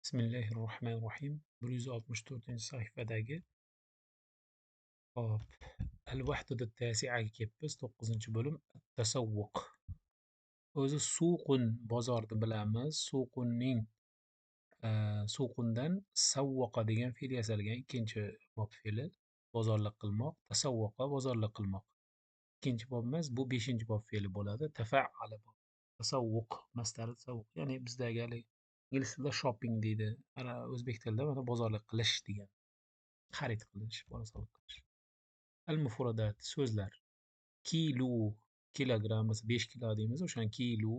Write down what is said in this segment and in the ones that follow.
Bismillahirrohmanirrohim. 164 sahifadagi hop al-vahdatu at-tasi'aga kelibmiz. 9-bo'lim at-tasawwuq. O'zi suqun bozorni bilamiz. Suqundan savvaqa degan fe'l yasalgan ikkinchi bob fe'li bozorlik qilmoq, tasavvaqa bozorlik qilmoq. Ikkinchi bob emas, bu 5-bob fe'li bo'ladi. Tafa'ala tasavvuq masdari tasavvuq. Ya'ni bizdagi hali ingliz tilida shopping deydi. O'zbek tilida mana bozorlik qilish degan. Xarid qilish, bozorlik qilish. Al-mufradat so'zlar. Kilo, kilogramm bo'lsa 5 kilo deymiz. O'shani kilo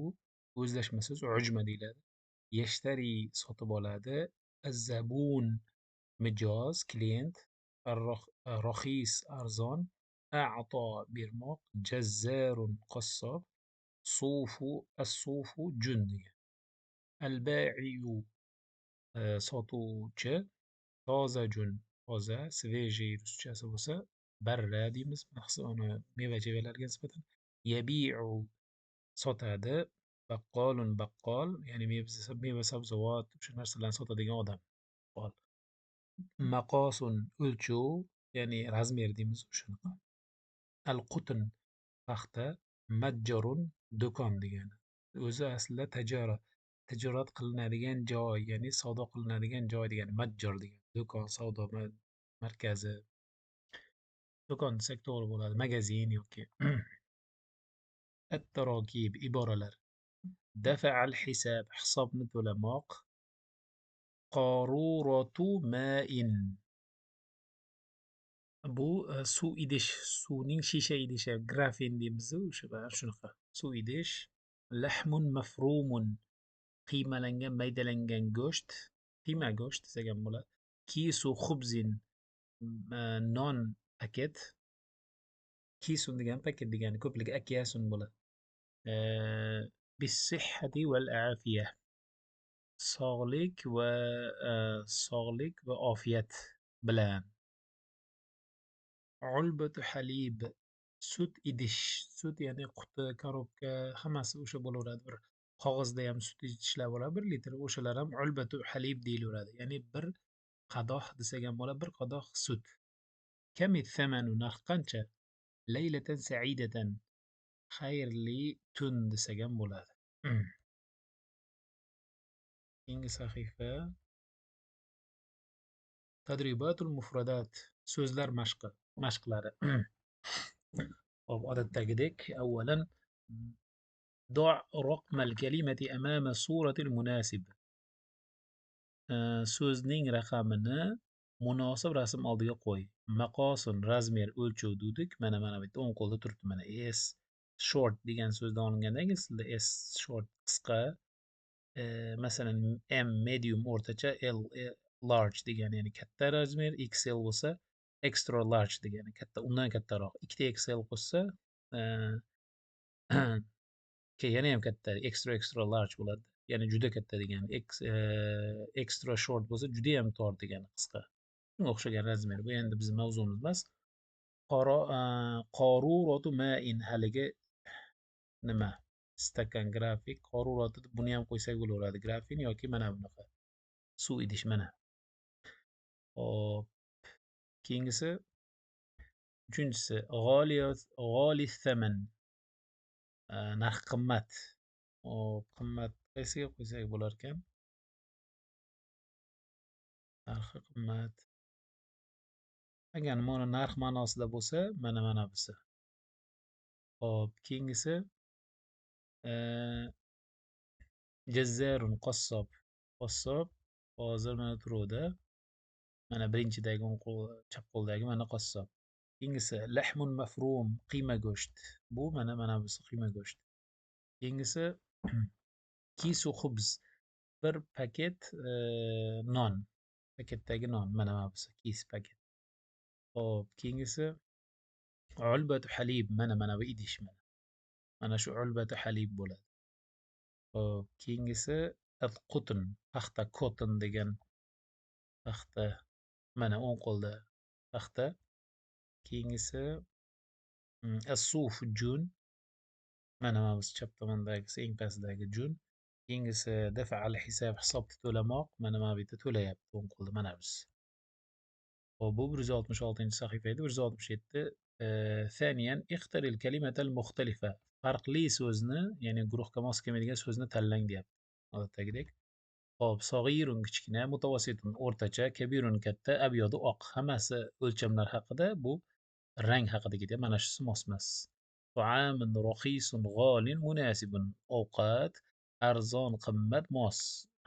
o'zlashma so'z ujma deyiladi. Yashtari sotib oladi. Az-zabun mijoz, klient. Ar-rohis arzon. A'to bermoq. Jazzarun qassob. Sufu as-sufu jun degan. Al-ba'iyu sotuvchi. Tozajun toza, svejiy ruschasi bo'lsa barra deymiz. Uni meva-chevalarga nisbatan. Yabi'u sotadi. Baqqolun baqqol, ya'ni meva-sabzavot o'sha narsalarni sotadigan odam. Baqqol. Maqosun o'lchov, ya'ni razmer deymiz o'shanaqa. Al-qutn paxta. Majjarun do'kon degani. O'zi aslida tijorat qilinadigan joy, ya'ni savdo qilinadigan joy degani majjor degani. Do'kon, savdo markazi. Do'kon desak to'g'ri bo'ladi. Magazin yoki at-tarokib iboralar. Dafa'al hisab hisobni to'lamoq. Qaruratu ma'in. Bu suv idish, suvning shisha idishi, grafin deymiz o'sha shunaqa. Suv idish. Lahmun mafrumun. Qiymalangan, maydalangan go'sht. Qiyma go'sht desak ham bo'ladi. Kisu xubzin. Non paket. Kisun degani paket degani, ko'pligi akyasun bo'ladi. Bis-sihhati val afiya. Sog'lik va ofiyat bilan. Ulbatu halib. Sut idish. Sut ya'ni quti, korobka hammasi o'sha bo'laveradi. Bir qog'ozda ham sut idishlar bo'ladi 1 litr. O'shalar ham ulbatu halib deyilaveradi. Ya'ni bir qadoh desak ham bo'ladi, bir qadoh sut. Kami thamanu narx qancha? Laylatan sa'idatan. Xayrli tun desak ham bo'ladi. Keyingi sahifa. Tadribatul mufradat. So'zlar mashqlari. Hop, odatdagidek, avvalan ضع رقم الكلمة أمام صورة المناسب. So'zning raqamini munosib rasm oldiga qo'y. Maqosun razmer o'lchov dedik. Mana bu yerda o'ng qo'lda turibdi. Mana S short degan so'zdan olinganda ingliz tilida S short qisqa. Masalan M medium o'rtacha, L large degani ya'ni katta razmer, XL bo'lsa extra large degani katta, undan kattaroq. 2 XL qo'shsa yana ham katta extra large bo'ladi. Ya'ni juda katta degani. Extra short bo'lsa juda ham tor degani, qisqa. Shunga o'xshagan razmer. Bu endi bizning mavzumiz emas. Qaruratu ma'in haligi nima? Stakan grafik. Qaruratu buni ham qo'ysak bo'laveradi. Grafin yoki mana bunaqa. Suv idish mana. Hop. Keyingisi 3-si g'oli thaman. Narx qimmat. Qimmat qaysiga qo'ysak bo'lar ekan? Narxi qimmat. Agar mana narx ma'nosida bo'lsa, mana bunisi. Hop, keyingisi jazzarun qassob. Qassob hozir mana turuvdi. Mana birinchidagi chap qo'ldagi mana qassob. Keyingisi lahmun mafrum, qiyma go'sht. Bu mana bunisi qiyma go'sht. Keyingisi kisu xubz. Bir paket non. Paketdagi non mana bunisi kis paket. Hop, keyingisi ulbatu halib. Mana bu idish mana. Mana shu ulbatu halib bo'ladi. Hop, keyingisi al-qutn, paxta, cotton degan paxta. Mana o'ng qo'lda paxta. Keyingisi as-suf jun. Mana bu chap tomondagisi eng pastdagi jun. keyingisi daf'al hisobda to'lamoq. Mana bu yerda to'layapti o'ng qo'lda mana biz. Hop, bu 166 sahifa edi. 167. Thaniyan ikhtaril kalimatal muxtalifa. Farqli so'zni, ya'ni guruhga mos kelmaydigan so'zni tanlang deyapti. Odatdagidek. Hop, sag'irun kichkina, mutawassitun o'rtacha, kabirun katta, abyadu oq. Hammasi o'lchamlar haqida, bu rang haqida ketyapti. Mana shunisi mos-mos. Ta'amun rahisun g'olin munasibun. Ovqat arzon, qimmat, mos.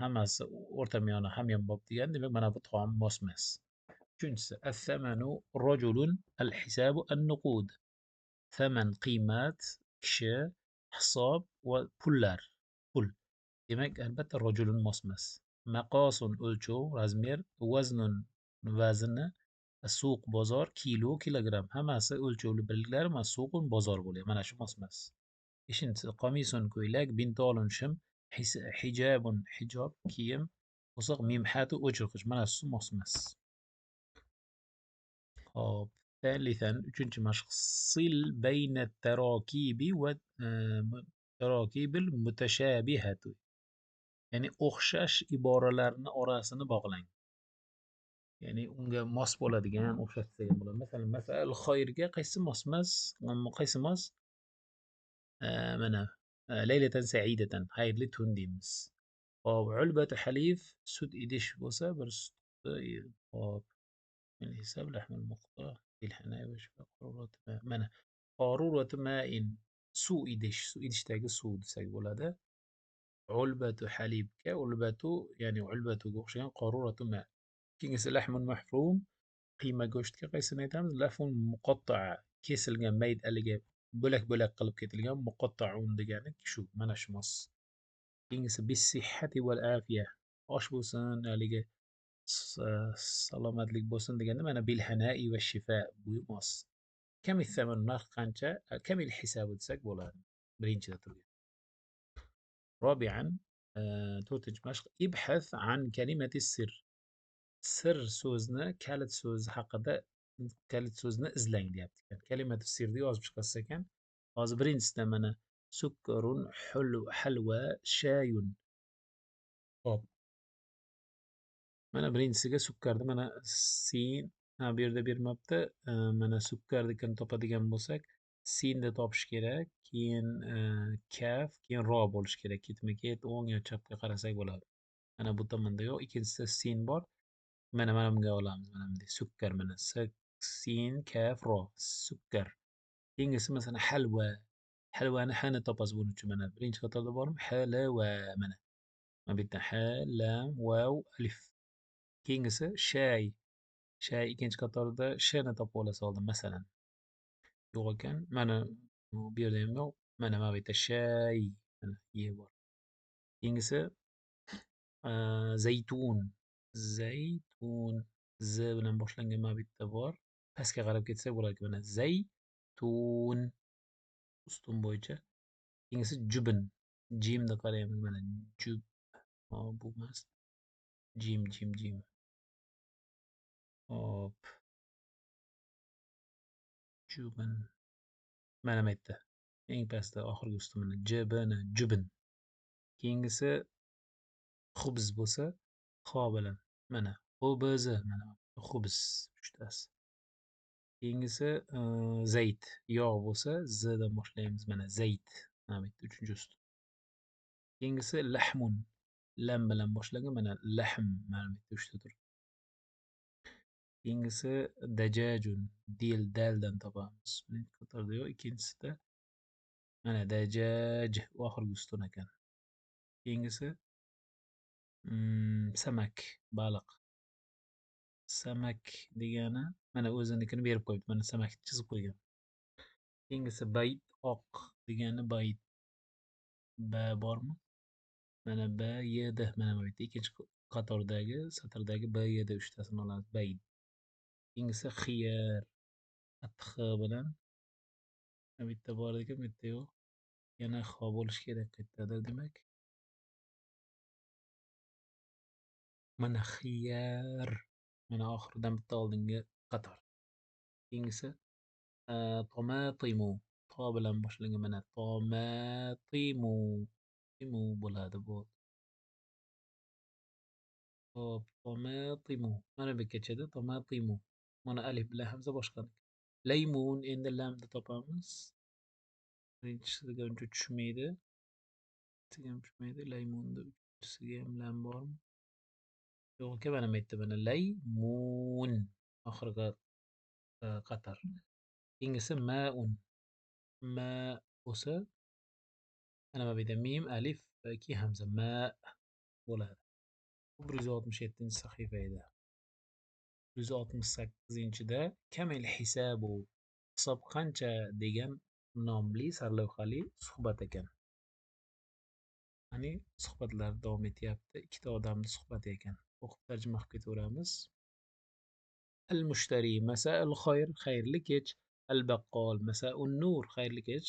Hammasi o'rtamiyona hamyonbop degan. Demak, mana bu taom mos-mos. Uchinchisi, as-samanu rajulun, al-hisabu an-nuqud. Saman qiymat, kishi, hisob va pullar. Pul. Demak, albatta rajulun mos-mos. Maqosun o'lchov, razmer, vaznun vazni, suq bozor, kilo, kilogramm. Hammasi o'lchovli birliklar, mana suqun bozor bo'ladi. Mana shu mos-mos. Beshinchisi, qamisun ko'ylak, bintolun shim, hijabun hijob, kiyim, o'siq mimhatu o'chirg'ich. Mana shu mos-mos. Hop. ثالثا uchinchi mashq sil bayna tarakibi va tarakibil mutashabihatu, ya'ni o'xshash iboralarni orasini bog'lang, ya'ni unga mos bo'ladigan o'xshash degan bo'ladi. Masalan, masal xoyrga qaysi mos-mos, qaysi mos? Mana laylatan saidatan, xayrli tun deymiz. Hop, ulbatu halif sut idish bo'lsa bir sutni, hop, الحساب لحم المقطع في الحنايا والشفاء قارورة ماء. Mana قارورة ماء suv idish, suv idishdagi suv desak bo'ladi. Ulbatu halibga ulbatu, ya'ni ulbatuga o'xshagan qaruratu ma. Keyingisi lahmun mahfum, qiyma go'shtga qaysini aytamiz? Lahmun muqatta'a, kesilgan mayda haligi bo'lak-bo'lak qilib ketilgan, muqatta'un degani shu, mana shu mos. Keyingisi bis-sihhati val afiya, osh bo'lsin, haligi salomatlik bo'lsin deganda mana bil hanai va shifa bu mos. Kamil thaman, narx qancha? Kamil hisobi desak bo'ladi. Birinchida turgan. Robian, to'rtinchi mashq ibhath an kalimati sir. Sir so'zni, kalit so'z haqida, kalit so'zni izlang deyapti. Kalimati sirni yozib chiqasiz ekan. Hozir birinchisida mana sukkarun, halva, shayun. Hop. Mana birinchisiga sukkarni mana sin, bu yerda bermabdi. Mana sukkarnikini topadigan bo'lsak, sinni topish kerak, keyin kaf, keyin ro bo'lishi kerak. Ketma-ket o'ng yo chapga qarasak bo'ladi. Mana bu tomonda yo'q, ikkinchisida sin bor. Mana bunga olamiz. Mana bunday sukkar, mana sin, kaf, ro, sukkar. Keyingisi masalan halva. Halvani hani topasiz buning uchun. Mana birinchi qatorda bormi? Halava mana. Mana bu yerda ha, lam, vav, alif. Keyingisi shay. Shay ikkinchi qatorda shni topib olasiz oldin masalan. Yo'q ekan. Mana bu yerda ham yo'q. Mana bu yerda shay. Mana ye bor. Keyingisi zaytun. Zaytun. Z bilan boshlangan mana bu yerda bor. Pastga qarab ketsak bo'ladi. Mana zaytun. Ustun bo'yicha. Keyingisi jubn. Jimni qaraymiz. Mana jub. Bu emas. Jim. Hop. Jubn. Mana bu yerda. Eng pastda oxirgi ustun mana jubn. Keyingisi xubz bo'lsa, xo bilan. Mana xubz, mana xubz uchtasi. Keyingisi zayt. Yog' bo'lsa, z dan boshlaymiz. Mana zayt. Mana bu yerda uchinchi ustun. Keyingisi lahmun. Lam bilan boshlangan. Mana lahm. Mana bu yerda uchta tur. Keyingisi dajajun. Daldan topamiz. Birinchi qatorda yo'q, ikkinchisida mana dajaj oxirgi ustun ekan. Keyingisi samak, baliq. Samak degani mana o'zinikini berib qo'yibdi. Mana samakni chizib qo'ygan. Keyingisi bayt, oq degani bayt. Ba bormi? Mana ba, yedi. Mana bu yerda ikkinchi qatordagi, satrdagi ba, yedi uchtasini olamiz. Bayt. Keyingisi xiyar. X bilan. Bu yerda bor ekan, bu yerda yo'q. Yana xo bo'lishi kerak qayerdadir demak. Mana xiyar. Mana oxiridan bitta oldingi qator. Keyingisi tomatimu. To bilan boshlangan mana tomatimu. Timu bo'ladi bu. Hop, tomatimu. Mana bu kechada tomatimu. Mana alif bilan hamza boshqa. Laymun endi lamni topamiz. Birinchisiga uncha tushmaydi. Ikkisiga ham tushmaydi. Laymunni uchinchisiga ham lam bormi? Yo'q aka, mana bu yerda mana laymun. Oxirgi qator. Keyingisi maun. Ma bo'lsa, mana bu yerda mim, alif va ikki hamza. Ma bo'ladi. 167 sahifa edi. 168-da Kamil hisabu hisob qancha degan nomli sarlavhali suhbat ekan. Ya'ni suhbatlar davom etyapti. Ikkita odamning suhbati ekan. O'qib tarjima qilib ketaveramiz. Al-mushtari masa'ul khayr, xayrli kech. Al-baqqol masa'un nur, xayrli kech.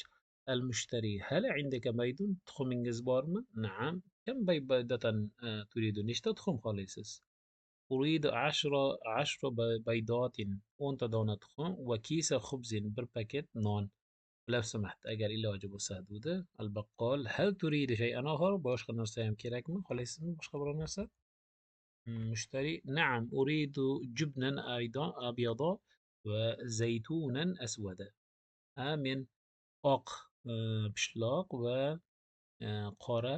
Al-mushtari hal indaka baydun, tuxumingiz bormi? Na'am. Kam baydatan turidu? Nechta tuxum xohlaysiz? أريد عشر بيضات 10 دانة تخم وكيس خبز bir paket non. لو سمحت agar iloji bo'lsa dedi al-baqqol. Hal turidi shay'an akhar? Boshqa narsa ham kerakmi? Xohlaysizmi boshqa biror narsa? Mushtari na'am uridu jubnan aydan abyada va zaytunan aswada. Men oq pishloq va qora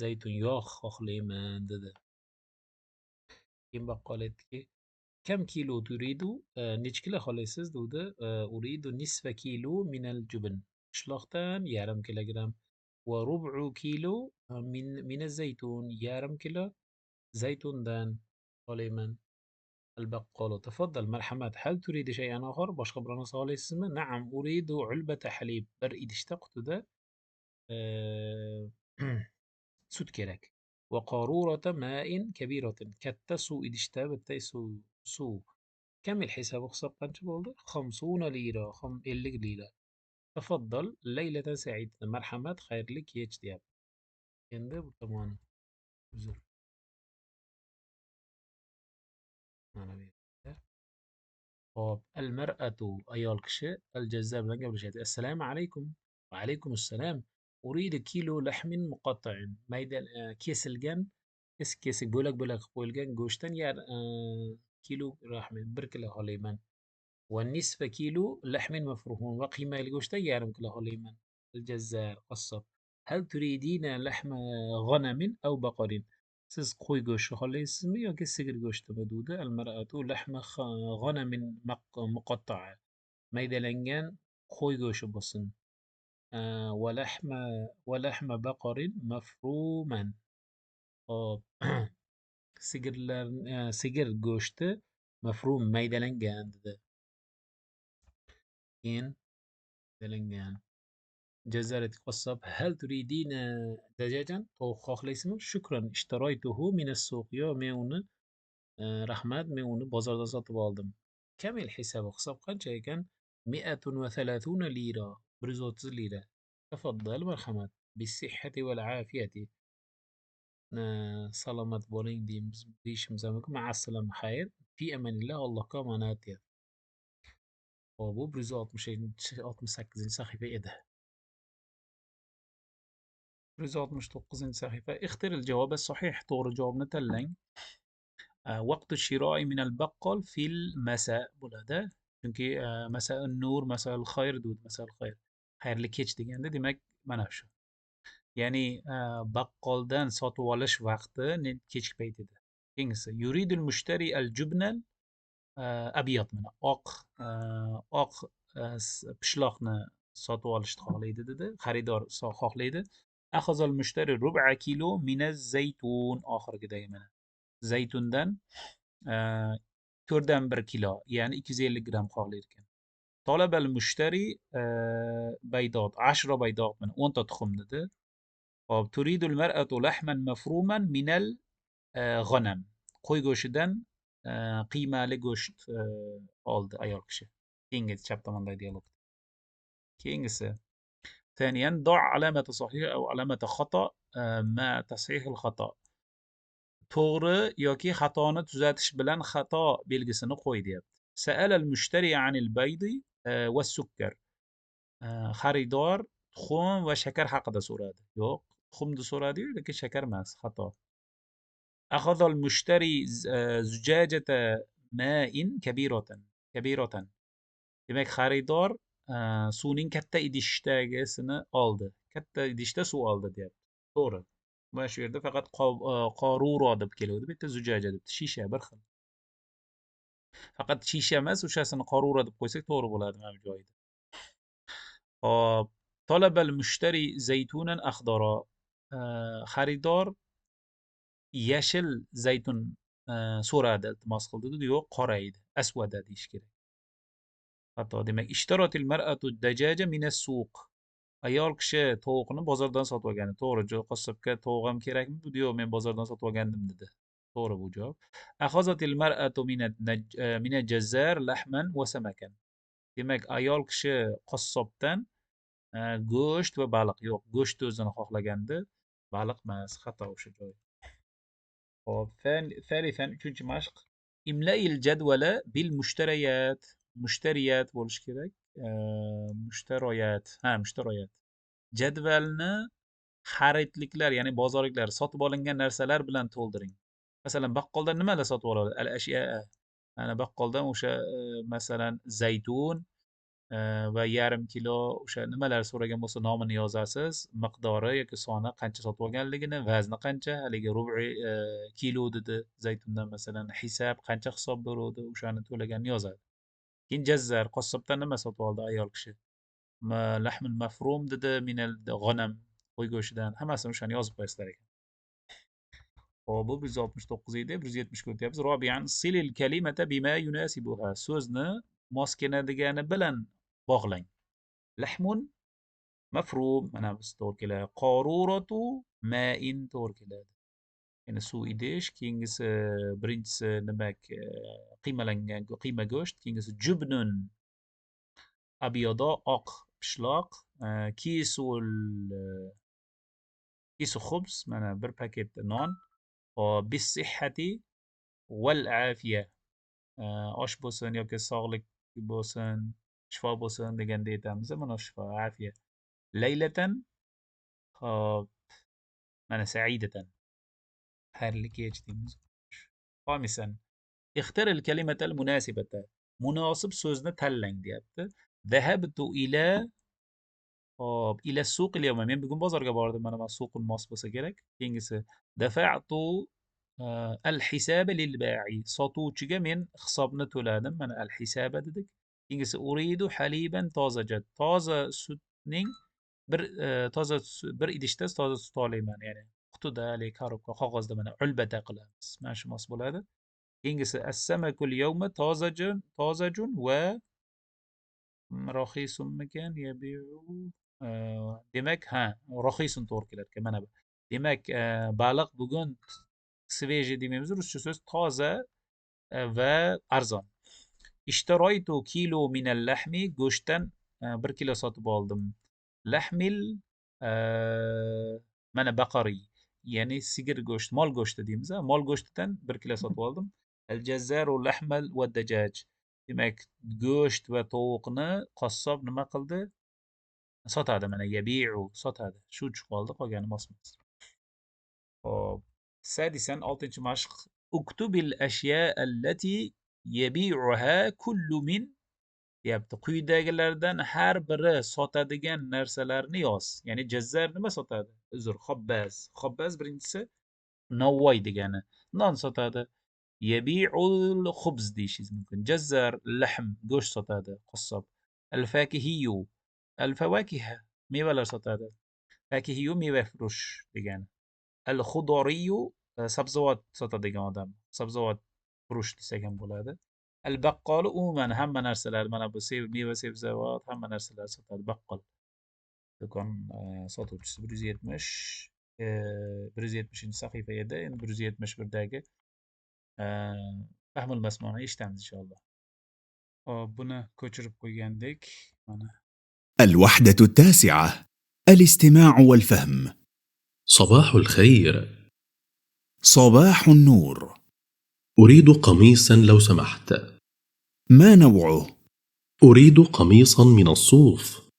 zaytun yog' xohlayman dedi. Keyin baqqol aytdiki, kam kilo turidu? Necha kilo xohlaysiz dedi. Uridu nisfa kilo minal jubn. Pishloqdan yarim kilogramm. Va rub'u kilo min zaytun. Yarim kilo zaytundan xohlayman. البقال تفضل مرحبا هل تريد شيئا آخر boshqa biror narsa xohlaysizmi? Na'am uridu ulbata halib. Bir idishda qutida sut kerak. Va qarurata ma'in kabiratin. Katta suv idishda bitta suv. Kam hisobi hisob qancha bo'ldi? 50 lira, 50 lira. Tafaddal laylatan sa'ida. Marhamat, xayrli kech deyapti. Endi bu tomoni uzr. Mana bu yerda. Hop, al-mar'atu ayol kishi al-jazza bilan gaplashadi. Assalomu alaykum. Va alaykum assalom. Uridu kilo lahmin muqatta'in. Mayda kesilgan, kesik-kesik bo'lak-bo'lak qilib qo'yilgan go'shtdan kilo rahmin 1 kilo xohlayman. Va nisfa kilo lahmin mafruhun va qiymali go'shtdan yarim kilo xohlayman. Al-jazzar qassob. Hal turidina lahma g'anamin aw baqarin? Siz qo'y go'shti xohlaysizmi yoki sigir go'shtimi dedi. Al-mar'atu lahma g'anamin muqatta'a. Maydalangan qo'y go'shti bo'lsin. ولحم بقر مفروما. Hop. Sigir go'shti mafrum maydalangan dedi. Keyin maydalangan. Jazarat qassob hal turidina dajajan? Tovuq xohlaysizmi? Shukran ishtaroytuhu min as-suq. Yo, men uni rahmat, men uni bozordan sotib oldim. Kamil hisobi hisob qancha ekan? 130 lira. 130 lira. Tafaddal marhamat. Bisihhati val afiyati. Salomat bo'ling deyishimiz mumkin. Ma'assalam xayr. Fi amanillah. Allohga omonat deyapti. Hop, bu 168 sahifa edi. 169 sahifa. Ixtiril javob as-sahih. To'g'ri javobni tanlang. Vaqtu shiro'i min al-baqqal fil masa bo'ladi. Chunki masa'un nur, masa'ul khayr deb, masa'ul khayr. Xayrli kech deganda demak mana shu. Ya'ni baqqoldan sotib olish vaqti kechki payt edi. Keyingisi yuridul mushtari al-jubnal abyad, mana oq pishloqni sotib olishni xohlaydi dedi. Xaridor xohlaydi. Akhazal mushtari rub'a kilo min az-zaytun. Oxirgidagi mana zaytundan 4/1 kilo, ya'ni 250 gramm xohlaydi ekan. Talabal mushtari baydot 10 baydot, mana 10 ta tuxum dedi. Hop, turidul mar'atu lahman mafruman minal g'anam. Qo'y go'shtidan qiymali go'sht oldi ayol kishi. Keyingi chap tomondagi dialog. Keyingisi ثانيا ضع علامة صحيح أو علامة خطأ مع تصحيح الخطأ. To'g'ri yoki xatoni tuzatish bilan xato belgisini qo'y deyapti. Sa'al al-mushtari anil baydi va sukkar. Xaridor tuxum va shakar haqida so'radi. Yo'q, tuxumni so'radi-yu, lekin shakar emas, xato. أخذ المشتري زجاجة ماء كبيرة. Demek xaridor suvning katta idishdagisini oldi. Katta idishda suv oldi deyapti. To'g'ri. Mana shu yerda faqat qoruro deb keladi. Bitta zujaja debdi. Shisha bir xil. Faqat shisha emas, o'shasini qoruro deb qo'ysak to'g'ri bo'ladi mana bu joyda. Hop. Talabal mushtari zaytunan akhdara. Xaridor yashil zaytun so'radi, iltimos qildi. Yo'q, qora edi. Asvada deyish kerak. Xato. Demak, ishtarotil mar'atu dajaja minas suq. Ayol kishi tovuqni bozordan sotib olgan. To'g'ri, qassobga tovuq ham kerakmi? Bu yo'q, men bozordan sotib olgandim dedi. To'g'ri bu javob. Akhazatil mar'atu minal jazzar lahman va samakan. Demak, ayol kishi qassobdan go'sht va baliq. Yo'q, go'shtni o'zini xohlagandi. Baliq emas, xato o'sha joy. Hop, ثالثا uchinchi mashq. Imla'il jadvala bil mushtariyat. Mushtariyat bo'lishi kerak. Mushtaroyat. Jadvalni xaridliklar, ya'ni bozorliklar, sotib olingan narsalar bilan to'ldiring. Masalan, baqqoldan nimalar sotib oladi? Al-ashya. Mana baqqoldan o'sha masalan zaytun va yarim kilo o'sha nimalar so'ragan bo'lsa nomini yozasiz, miqdori yoki soni qancha sotib olganligini, vazni qancha, haligi rubi kilo dedi zaytundan masalan, hisob qancha hisob bo'ladi, o'shani to'laganini yozadi. Keyin jazzar, qassobdan nima sotib oldi ayol kishi? Lahmul mafrum dedi, minal g'anam, qo'y go'shtidan, hammasini o'shani yozib qo'yasizlar ekan. Hop, bu 169 edi, 170 ga o'tyapmiz. Robiyan silil kalimata bima yunasibuha. So'zni mos keladigani bilan bog'lang. Lahmun mafrum, mana biz to'g'ri keladi. Qoruratu ma'in to'g'ri keladi. Ya'ni suv idish, keyingisi birinchisi demak qiymalangan qiyma go'sht, keyingisi jubnun abyado oq pishloq, kisu xubz, mana bir paket non, bis sihhati val afiya. Osh bo'lsin yoki sog'lik bo'lsin, shifo bo'lsin deganda aytamiz, mana shifo, afiya. Laylatan hop, mana saidatan. Xayrli kech deymiz. Xomisan. اختر الكلمة المناسبة. Munosib so'zni tanlang deyapti. Zahabtu ila suq al-yawma. Men bugun bozorga bordim. Mana suqul mos bo'lsa kerak. Keyingisi dafa'tu al-hisaba lil-ba'i. Sotuvchiga men hisobni to'ladim. Mana al-hisaba dedik. Keyingisi uridu haliban tozajan. Toza sutning bir idishda toza sut olayman, ya'ni qutida, korobka, qog'ozda mana ulbata qilamiz. Mana shu mos bo'ladi. Keyingisi as-samakul yawma tozajun va rohisunmikan yabiu. Demak, rohisun to'g'ri kelar ekan. Mana bu. Demak, baliq bugun sveji demaymiz, ruscha so'z toza va arzon. Ishtaroytu kilo minal lahmi. Go'shtdan 1 kilo sotib oldim. Lahmil mana baqariy, ya'ni sigir go'shti, mol go'shti deymiz. Mol go'shtidan 1 kilo sotib oldim. Al-jazzaru lahmal va dajaj. Demak, go'sht va tovuqni qassob nima qildi? Sotadi, mana yabiu, sotadi. Shu chiqoldi, qolgani mos-mos. Hop. Sadisan 6-chi mashq. Uktubil ashya allati yabi'uha kullu min deyapti. Quyidagilardan har biri sotadigan narsalarni yoz. Ya'ni jazzar nima sotadi? Uzr, xobbaz. Xobbaz birinchisi novvoy degani. Non sotadi. Yabi'ul xubz deyishingiz mumkin. Jazzar lahm, go'sht sotadi, qassob. Al-fakihiyu, al-fawakiha, mevalar sotadi. Fakihiyu meva furush degani. Al-xudoriyu sabzavot sotadigan odam. Sabzavot furush desak ham bo'ladi. Al-baqqol umuman hamma narsalar, mana bu meva sabzavot hamma narsalar sotadi, baqqol. Do'kon sotuvchisi 170-sahifa edi. Endi 171dagi fahmul masmuni eshitamiz inshaalloh. Hop, buni ko'chirib qo'ygandik. Mana. الوحدة التاسعة. الاستماع والفهم. صباح الخير. صباح النور. أريد قميصا لو سمحت. ما نوعه؟ أريد قميصا من الصوف.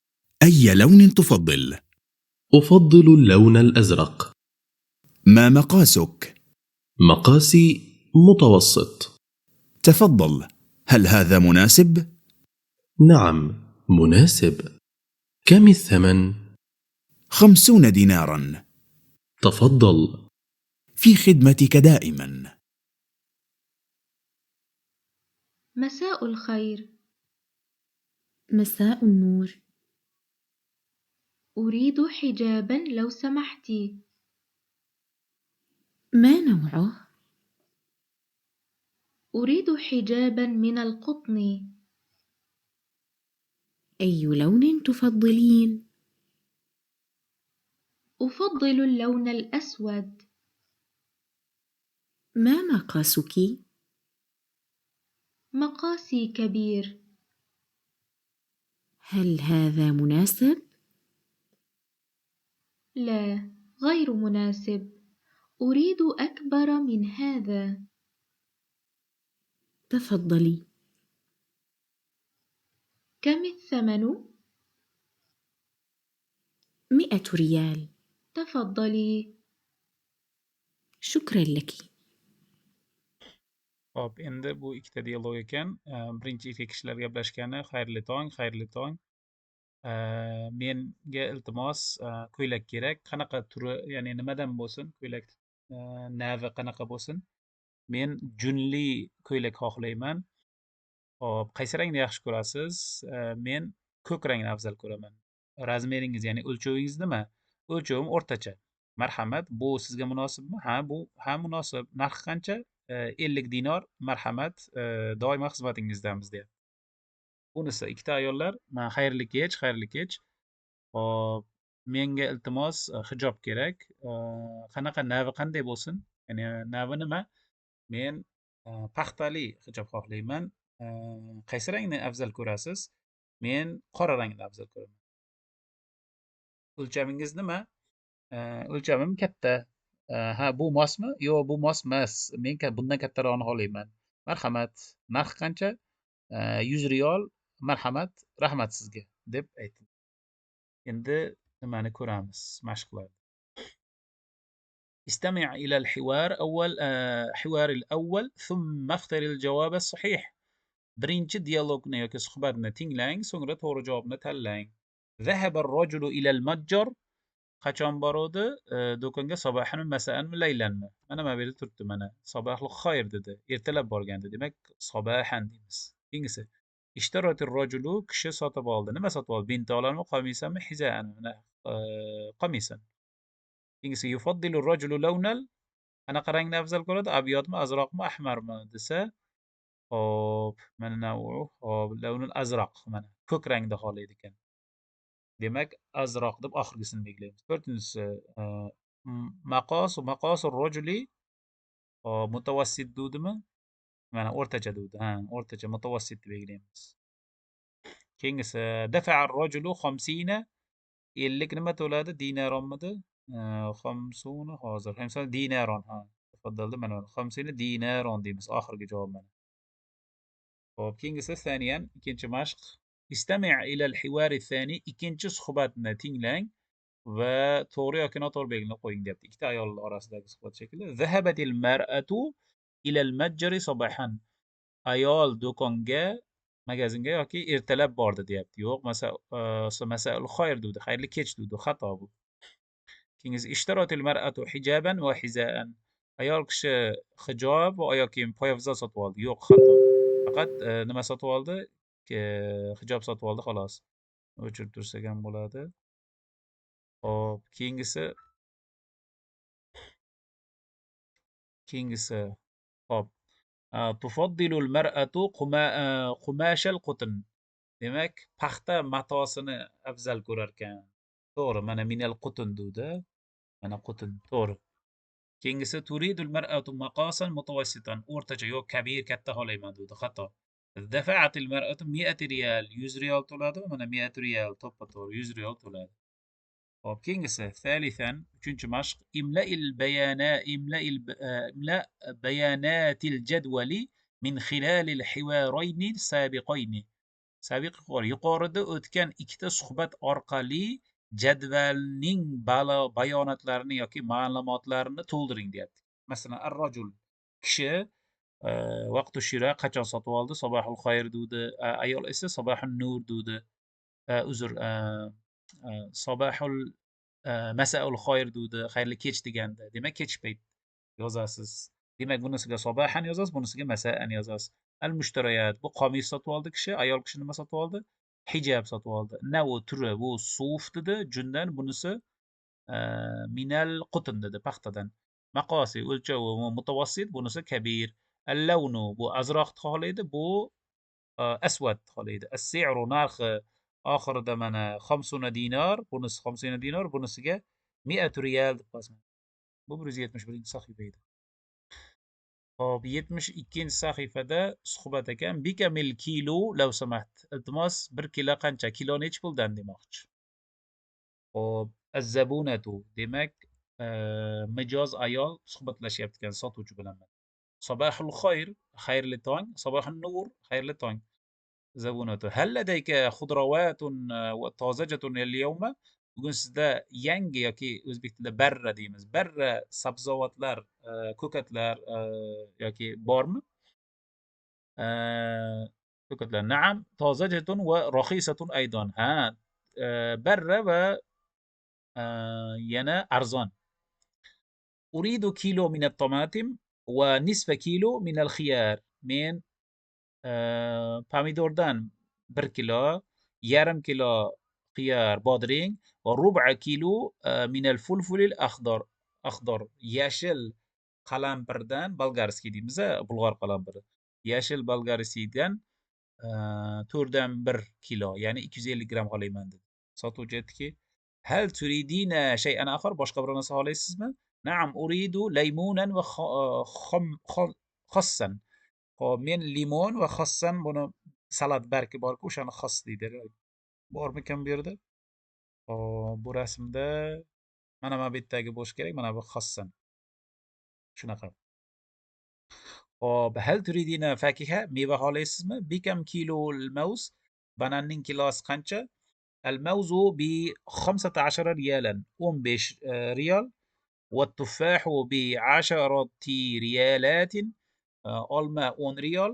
أي لون تفضل؟ أفضل اللون الأزرق. ما مقاسك؟ مقاسي متوسط. تفضل، هل هذا مناسب؟ نعم، مناسب. كم الثمن؟ 50 دينارا. تفضل. في خدمتك دائما. مساء الخير. مساء النور. أريد حجابا لو سمحتِ. ما نوعه؟ أريد حجابا من القطن. أي لون تفضلين؟ أفضل اللون الأسود. ما مقاسك؟ مقاسي كبير. هل هذا مناسب؟ لا، غير مناسب. أريد أكبر من هذا. تفضلي. كم الثمن؟ 100 ريال. تفضلي. شكرا لك. Hop, endi bu ikkita dialog ekan. Birinchi ikki kishilar gaplashgani, xayrli tong, xayrli tong. Menga iltimos, ko'ylak kerak. Qanaqa turi, ya'ni nimadan bo'lsin? Ko'ylak navi qanaqa bo'lsin? Men junli ko'ylak xohlayman. Hop, qaysi rangni yaxshi ko'rasiz? Men ko'k rangni afzal ko'raman. Razmeringiz, ya'ni o'lchovingiz nima? O'lchovim o'rtacha. Marhamat, bu sizga munosibmi? Ha, bu ham munosib. Narxi qancha? 50 dinor. Marhamat, doimo xizmatingizdamiz deyapti. Bunisi ikkita ayollar. Xayrli kech, xayrli kech. Hop, menga iltimos hijob kerak. Qanaqa navi qanday bo'lsin? Ya'ni navi nima? Men paxtali hijob xohlayman. Qaysi rangni afzal ko'rasiz? Men qora rangni afzal ko'raman. O'lchamingiz nima? O'lchamim katta. Ha, bu mosmi? Yo'q, bu mos emas. Men bundan kattarog'ini xohlayman. Marhamat, narxi qancha? 100 riyol. Marhamat, rahmat sizga, deb aytdim. Endi nimani ko'ramiz, mashq qilamiz. استمع إلى الحوار حوار الأول ثم اختر الجواب الصحيح. Birinchi dialogni yoki suhbatni tinglang, so'ngra to'g'ri javobni tanlang. ذهب الرجل إلى المتجر. Qachon boruvdi? Do'konga sabahan masaan laylanmi? Mana bu yerda turibdi mana. Sabahul xayr dedi. Ertalab borgandi. Demak, sabahan deymiz. Keyingisi. Ishtarotir rajulu, kishi sotib oldi. Nima sotib oldi? Bintolarmi, qamisanmi, hizanmi? Mana qamisan. Keyingisi yufaddilu rajulu lawnal. Qanaqa rangni afzal ko'radi? Abyodmi, azroqmi, ahmarmi desa, hop, mana nav'u, hop, lawnul azroq, mana ko'k rangda xohlaydi ekan. Demak, azroq deb oxirgisini belgilaymiz. To'rtinchisi, maqos rajuli, hop, mutavassit dudimi? Mana o'rtacha dudi, ha, o'rtacha mutavassit deb belgilaymiz. Keyingisi, dafa'a rajulu 50. 50 nima to'ladi? Dinaronmidi? 50 hozir. 50 dinaron, ha. Tafaddaldi mana 50 dinaron deymiz. Oxirgi javob mana. Hop, keyingisi saniyan, ikkinchi mashq. Istami' ila al-hiwar ath-thani. Ikkinchi suhbatni tinglang va to'g'ri yoki noto'g'ri belgilab qo'ying deyapti. Ikkita ayol orasidagi suhbat shekilli. Zahabatil mar'atu ila al-matjari sabahan. Ayol do'konga, magazinga yoki ertalab bordi deyapti. Yo'q, masa'ul xayr dedi. Xayrli kech dedi. Xato bu. Keyingisi ishtarotil mar'atu hijaban va hizaan. Ayol kishi hijob va oyoq kiyim, poyafzal sotib oldi. Yo'q, xato. Faqat nima sotib oldi? Hijob sotib oldi xolos. O'chirib tursak ham bo'ladi. Hop, keyingisi hop. Tufaddilul mar'atu qumashal qutn. Demak, paxta matosini afzal ko'rar ekan. To'g'ri, mana minal qutn dedi. Mana qutn, to'g'ri. Keyingisi turidul mar'atu maqasan mutawassitan. O'rtacha yo'q, kabir, katta xohlayman dedi. Xato. Dafa'atil mar'atu 100 riyal. 100 riyal to'ladi, mana 100 riyal to'ppa-to'g'ri 100 riyal to'ladi. Hop, keyingisi thalithan, uchinchi mashq. Imla bayanatil jadwali min khilalil hiwarayni sabiqayni. Yuqorida o'tgan ikkita suhbat orqali jadvalning bayonotlarini yoki ma'lumotlarini to'ldiring deyapti. masalan ar-rajul kishi vaqtu shira qachon sotib oldi? Sabohul xayr degdi. Ayol esa sabohun nur degdi. Uzr, sabahul masaul xoyr degdi. Xayrli kech deganda. Demak, kech payt yozasiz. Demak, bunisiga sabahan yozasiz, bunisiga masaan yozasiz. Al mushtariyat bu qomis sotib oldi kishi. Ayol kishi nima sotib oldi? Hijab sotib oldi. Navu turi bu suf dedi. Jundan bunisi minal qutn dedi, paxtadan. Maqosi o'lchovi mutavassit, bunisi kabir. Al-lavnu bu azroq xohlaydi, bu aswad xohlaydi. As-si'ru narxi oxirida mana 50 dinar, bunisi 50 dinar, bunisiga 100 riyal deb yozman. Bu 171-sahifa edi. Hop, 72-sahifada suhbat ekan. Bikamil kilo law samaht. Iltimos 1 kilo qancha? Kilo nechi puldan demoqchi. Hop, az-zabunatu demak mijoz ayol suhbatlashyapti ekan sotuvchi bilan. Sabahul khayr, xayrli tong. Sabahun nur, xayrli tong. Zabunatu. Hal ladayka khudrawatun va tozajatun al-yawma? Bugun sizda yangi yoki o'zbek tilida barra deymiz. Barra sabzavotlar, ko'katlar yoki bormi? Ko'katlar. Na'am, tozajatun va raxisatun aydan. Ha, barra va yana arzon. أريد كيلو من الطماطم ونصف كيلو من الخيار. Men pomidordan 1 kilo, yarim kilo xiyar bodring va ruba kilo min al-fulful al-akhdar. Akhdar yashil qalampirdan, bolgarskiy deymiz, bulg'or qalampiri. Yashil bolgarskiydan 4dan 1 kilo, ya'ni 250 gramm xohlayman dedi. Sotuvchi aytdiki, hal turidina shay'an akhar, boshqa bir narsa xohlaysizmi? Na'am, uridu laymunan va khassan. Hop, men limon va xassan, buni salat bargi bor-ku, o'shani xass deydi. Bormikan bu yerda? Hop, bu rasmda mana bu betdagi bo'lishi kerak, mana bu xassan. Shunaqa. Hop, hal turidina fakiha, meva xohlaysizmi? Bikam kilo al-mavz? Bananning kilosi qancha? Al-mavzu bi 15 riyalan, 15 riyal. والتفاح ب10 ريالات. olma 10 riyal.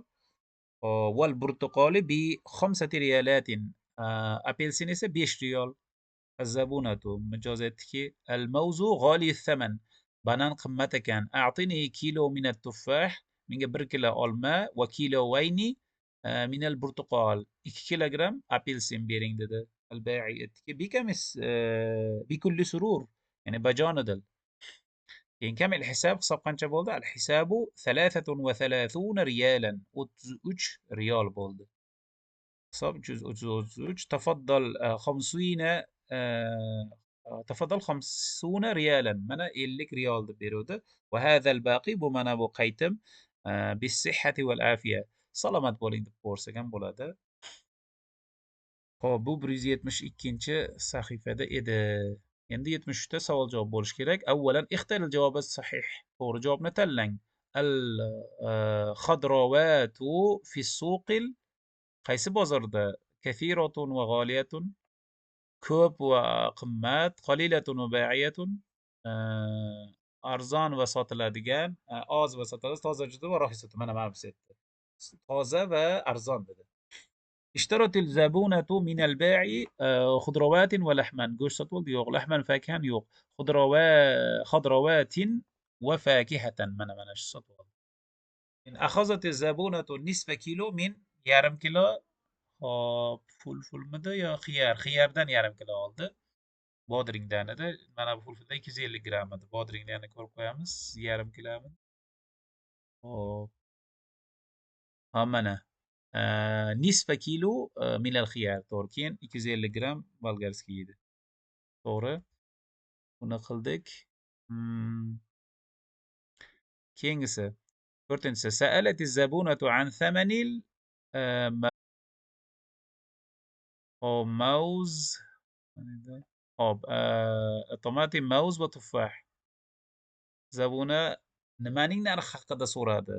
والبرتقال ب5 ريالات. apelsin esa 5 riyal. الزبونة مجاز aytdiki الموز غالي الثمن. banan qimmat ekan. أعطني كيلو من التفاح. menga 1 kilo olma va kiloyni min al-burtuqal. 2 kilogram apelsin bering dedi. Al-ba'i aytdiki bikamis bikulli surur. Yani bajonidil. keyin kam al-hisab, hisob qancha bo'ldi? Al-hisabu 33 riyalan. 33 riyol bo'ldi. Hisob 333. Tafaddal 50 تفضل 50 ريالا. mana 50 riyol deb beruvdi. Va hadal baqi, bu mana bu qaytim bis-sihhati wal afiya. Salomat bo'ling deb ko'rsagan bo'ladi. Xo'p, bu 172-sahifada edi. Endi 73da savol javob bo'lishi kerak. Avvalan ixtar al-javob as-sahih. To'g'ri javobni tanlang. Al-khadrawatu fi suqil, qaysi bozorda? Kathiratun va g'oliyatun, ko'p va qimmat. Qalilatun va ba'iyatun, arzon va sotiladigan, oz va sotiladi. Toza juda va rohisatun. Mana bu setda. Toza va arzon dedi. اشترت الزبونة من البائع خضروات ولحما. go'sht sotib oldi? Yo'q. Lahman fakihan? Yo'q. خضروات وفاكهة. mana shu sotib oldi. أخذت الزبونة نصف كيلو من yarim kilo. Hop, fulfulmidi yo xiyar? Xiyardan yarim kilo oldi. Bodringdan edi. Mana bu fulfulda 250 gramm edi. Bodringni yana ko'rib qo'yamiz. Yarim kilomi? Hop. Ha, mana. Nisfa kilo min al-xiyar. To'g'ri. Keyin 250 gramm bolgarskiy edi. To'g'ri. Buni qildik. Keyingisi 4-inchisi. Sa'alat az-zabunatu an thamanil mavz. Hop, tomatim, mavz va tuffah. Zabuna nimaning narxi haqida so'radi?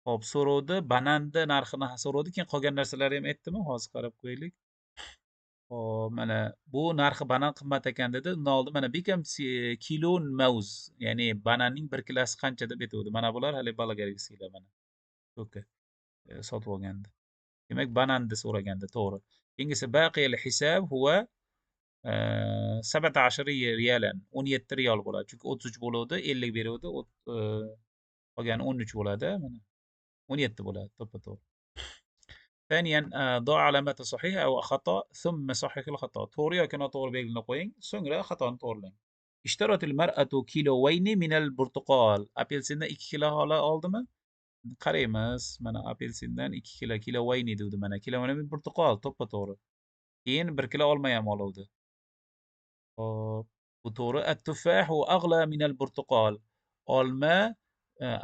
Hop, so'rovdi, bananni narxini so'rovdi, keyin qolgan narsalarni ham aytdimi? Hozir qarab qo'yaylik. Hop, mana bu narxi banan qimmat ekan dedi. Undan oldin mana bekam kilo mavz, ya'ni bananning 1 kilosi qancha deb aytuvdi. Mana bular hali bolagargisilar mana. To'ka sotib olgandi. Demak, bananni so'ragandi, to'g'ri. Keyingisi baqiyal hisab huwa 17 riyalan. 17 riyol bo'ladi. Chunki 33 bo'luvdi, 50 beruvdi. Qolgani 13 bo'ladi. Mana 17 bo'ladi, to'ppa-to'g'ri. ثانيا ضع علامة صحيحة أو خطأ ثم صحح الخطأ. to'g'ri yoki noto'g'ri belgini qo'ying, so'ngra xatoni to'g'rilang. اشترت المرأة كيلوين من البرتقال. Apelsindan 2 kilo oldimi? Qaraymiz. Mana apelsindan 2 kilo, kilovayni degdi mana. Kilovayni burtuqol, to'ppa-to'g'ri. Keyin 1 kilo olma ham oluvdi. Hop, bu to'g'ri. At-tuffahu ag'la minal burtuqol. Olma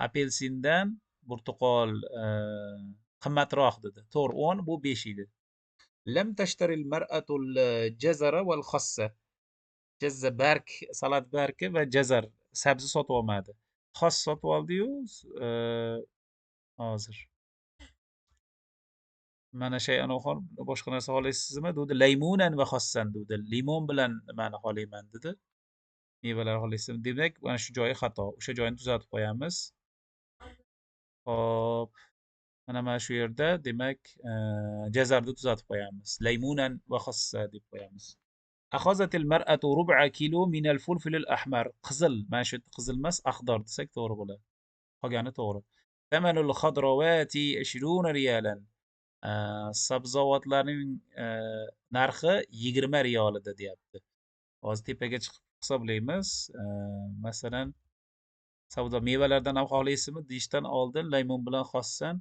apelsindan burtuqol qimmatroq dedi. To'g'ri, 10 bu 5 edi. Lam tashtaril mar'atul jazara wal khassa. Jazza bark, salat barki va jazar sabzi sotib olmadi. Xos sotib oldi-yu, hozir. Mana shay'an oxir boshqa narsa xohlaysizmi? Degdi. Laymunan va xossan degdi. Limon bilan nimani xohlayman dedi. Mevalar xohlaysizmi? Demak, mana shu joyi xato. O'sha joyini tuzatib qo'yamiz. Hop. Mana shu yerda demak, jazarni tuzatib qo'yamiz. Laymunan va xossa deb qo'yamiz. Axozatil mar'atu rub'a kilo min al-fulfil al-ahmar. Qizil, mana shu qizil emas, axdor desak to'g'ri bo'ladi. Qolgani to'g'ri. Tamanul xadrawati 20 riyalan. Sabzavotlarning narxi 20 riyol edi deyapti. Hozir tepaga chiqib hisoblaymiz. Masalan, savdo mevalardan ham xohlaysizmi deyishdan oldin laymun bilan xossan.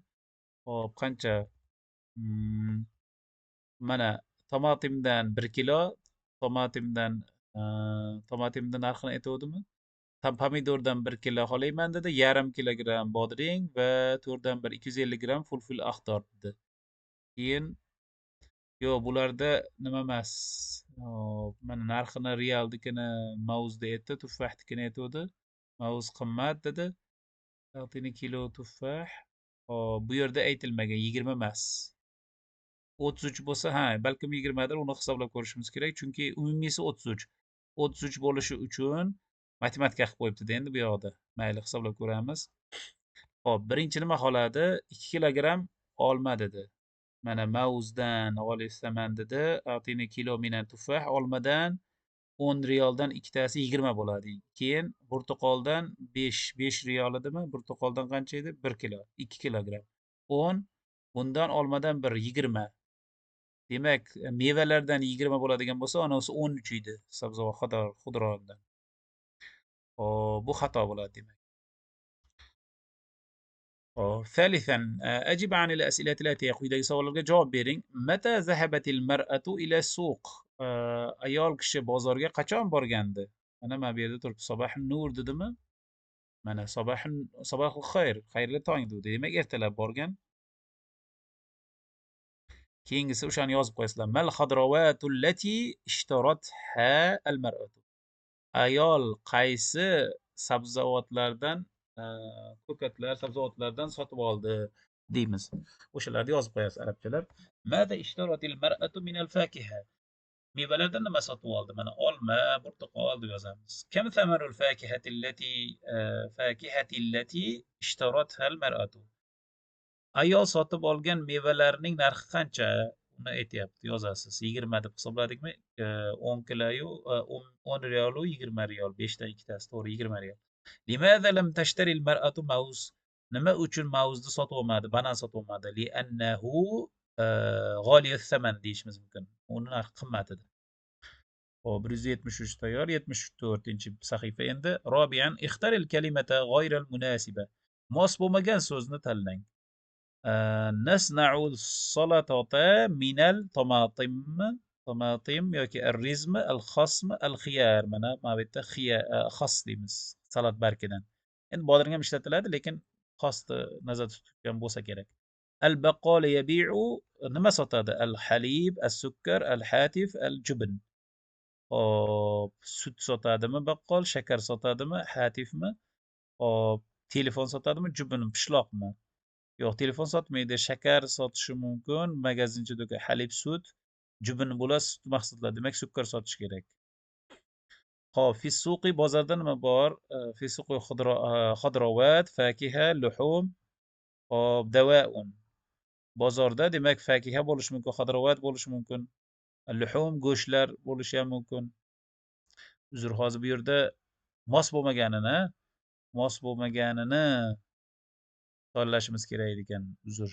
Hop, qancha? Mana tomatimdan 1 kilo, tomatimdan narxini aytuvdimi? Pomidordan 1 kilo xohlayman dedi. Yarim kilogramm bodring va 4dan 1 250 gramm fulfil axdor dedi. Keyin yo'q, bularda nima emas. Mana narxini riyalnikini mavzda aytdi, tuffahnikini aytuvdi. Mavz qimmat dedi. Ya'tini kilo tuffah. Hop, bu yerda aytilmagan 20 emas. 33 bo'lsa, ha, balkim 20 dir, uni hisoblab ko'rishimiz kerak, chunki umumiysi 33. 33 bo'lishi uchun matematika qilib qo'yibdi endi bu yoqda. Mayli, hisoblab ko'ramiz. Hop, birinchi nima xohladi? 2 kilogramm olma dedi. Mana mavzdan olaman dedi. Atini kilo minan tuffah. Olmadan 10 riyoldan ikkitasi 20 bo'ladi. Keyin burtuqoldan 5 riyol edimi? Burtuqoldan qancha edi? 1 kilo, 2 kilogramm. 10, bundan olmadan 1 20. Demak, mevalardan 20 bo'ladigan bo'lsa, anasi 13 edi. Sabzavot xudrondan. Bu xato bo'ladi demak. ثالثا أجب عن الأسئلة التي quyidagi savollarga javob bering. متى ذهبت المرأة إلى السوق? Ayol kishi bozorga qachon borgandi? Mana bu yerda turibdi. Sabahin nur dedimi? Mana sabahul xayr, xayrli tong dedi. Demak, ertalab borgan. Keyingisi o'shani yozib qo'yasizlar. Mal xadrovatul lati ishtaratha al mar'atu. Ayol qaysi sabzavotlardan ko'katlar, sabzavotlardan sotib oldi deymiz. O'shalarni yozib qo'yasiz arabchalab. Mada ishtaratil mar'atu min al-fakiha. Mevalardan nima sotib oldi? Mana olma, burtuqol deb yozamiz. Kam thamanul fakihati allati ishtaratha al-mar'atu. Ayol sotib olgan mevalarning narxi qancha? Uni aytyapti, yozasiz. 20 deb hisobladikmi? 10 kiloyu 10 riyolu 20 riyol, 5 dan ikkitasi to'g'ri 20 riyol. Limadha lam tashtari al-mar'atu mawz? Nima uchun mavzni sotib olmadi, banan sotib olmadi? Li'annahu g'oliyat thaman deyishimiz mumkin. Uni narxi qimmat edi. Hop, 173 tayyor. 74-sahifa endi. Robiyan ixtaril kalimata g'oyral munasiba. Mos bo'lmagan so'zni tanlang. Nasna'u salatata minal tomatim yoki ar-rizm, al-xasm, al-xiyar. Mana bu yerda xos deymiz, salat barkidan. Endi bodring ham ishlatiladi, lekin xosni nazarda tutgan bo'lsa kerak. Al-baqqol yabi'u nima sotadi? Al-halib, as-sukkar, al-hatif, al-jubn. Hop, sut sotadimi baqqol, shakar sotadimi, hatifmi? Hop, telefon sotadimi, jubn, pishloqmi? Yo'q, telefon sotmaydi, shakar sotishi mumkin, magazincha do'kon, halib, sut, jubin bo'ladi sut mahsulotlar, demak sukar sotish kerak. Hop, fi suqi bozorda nima bor? Fi suqi xodrovat, fakiha, luhum, hop, davaun. Bozorda demak fakiha bo'lishi mumkin, xodrovat bo'lishi mumkin, luhum go'shtlar bo'lishi ham mumkin. Uzr, hozir bu yerda mos bo'lmaganini, mos bo'lmaganini tanlashimiz kerak ekan. Uzr.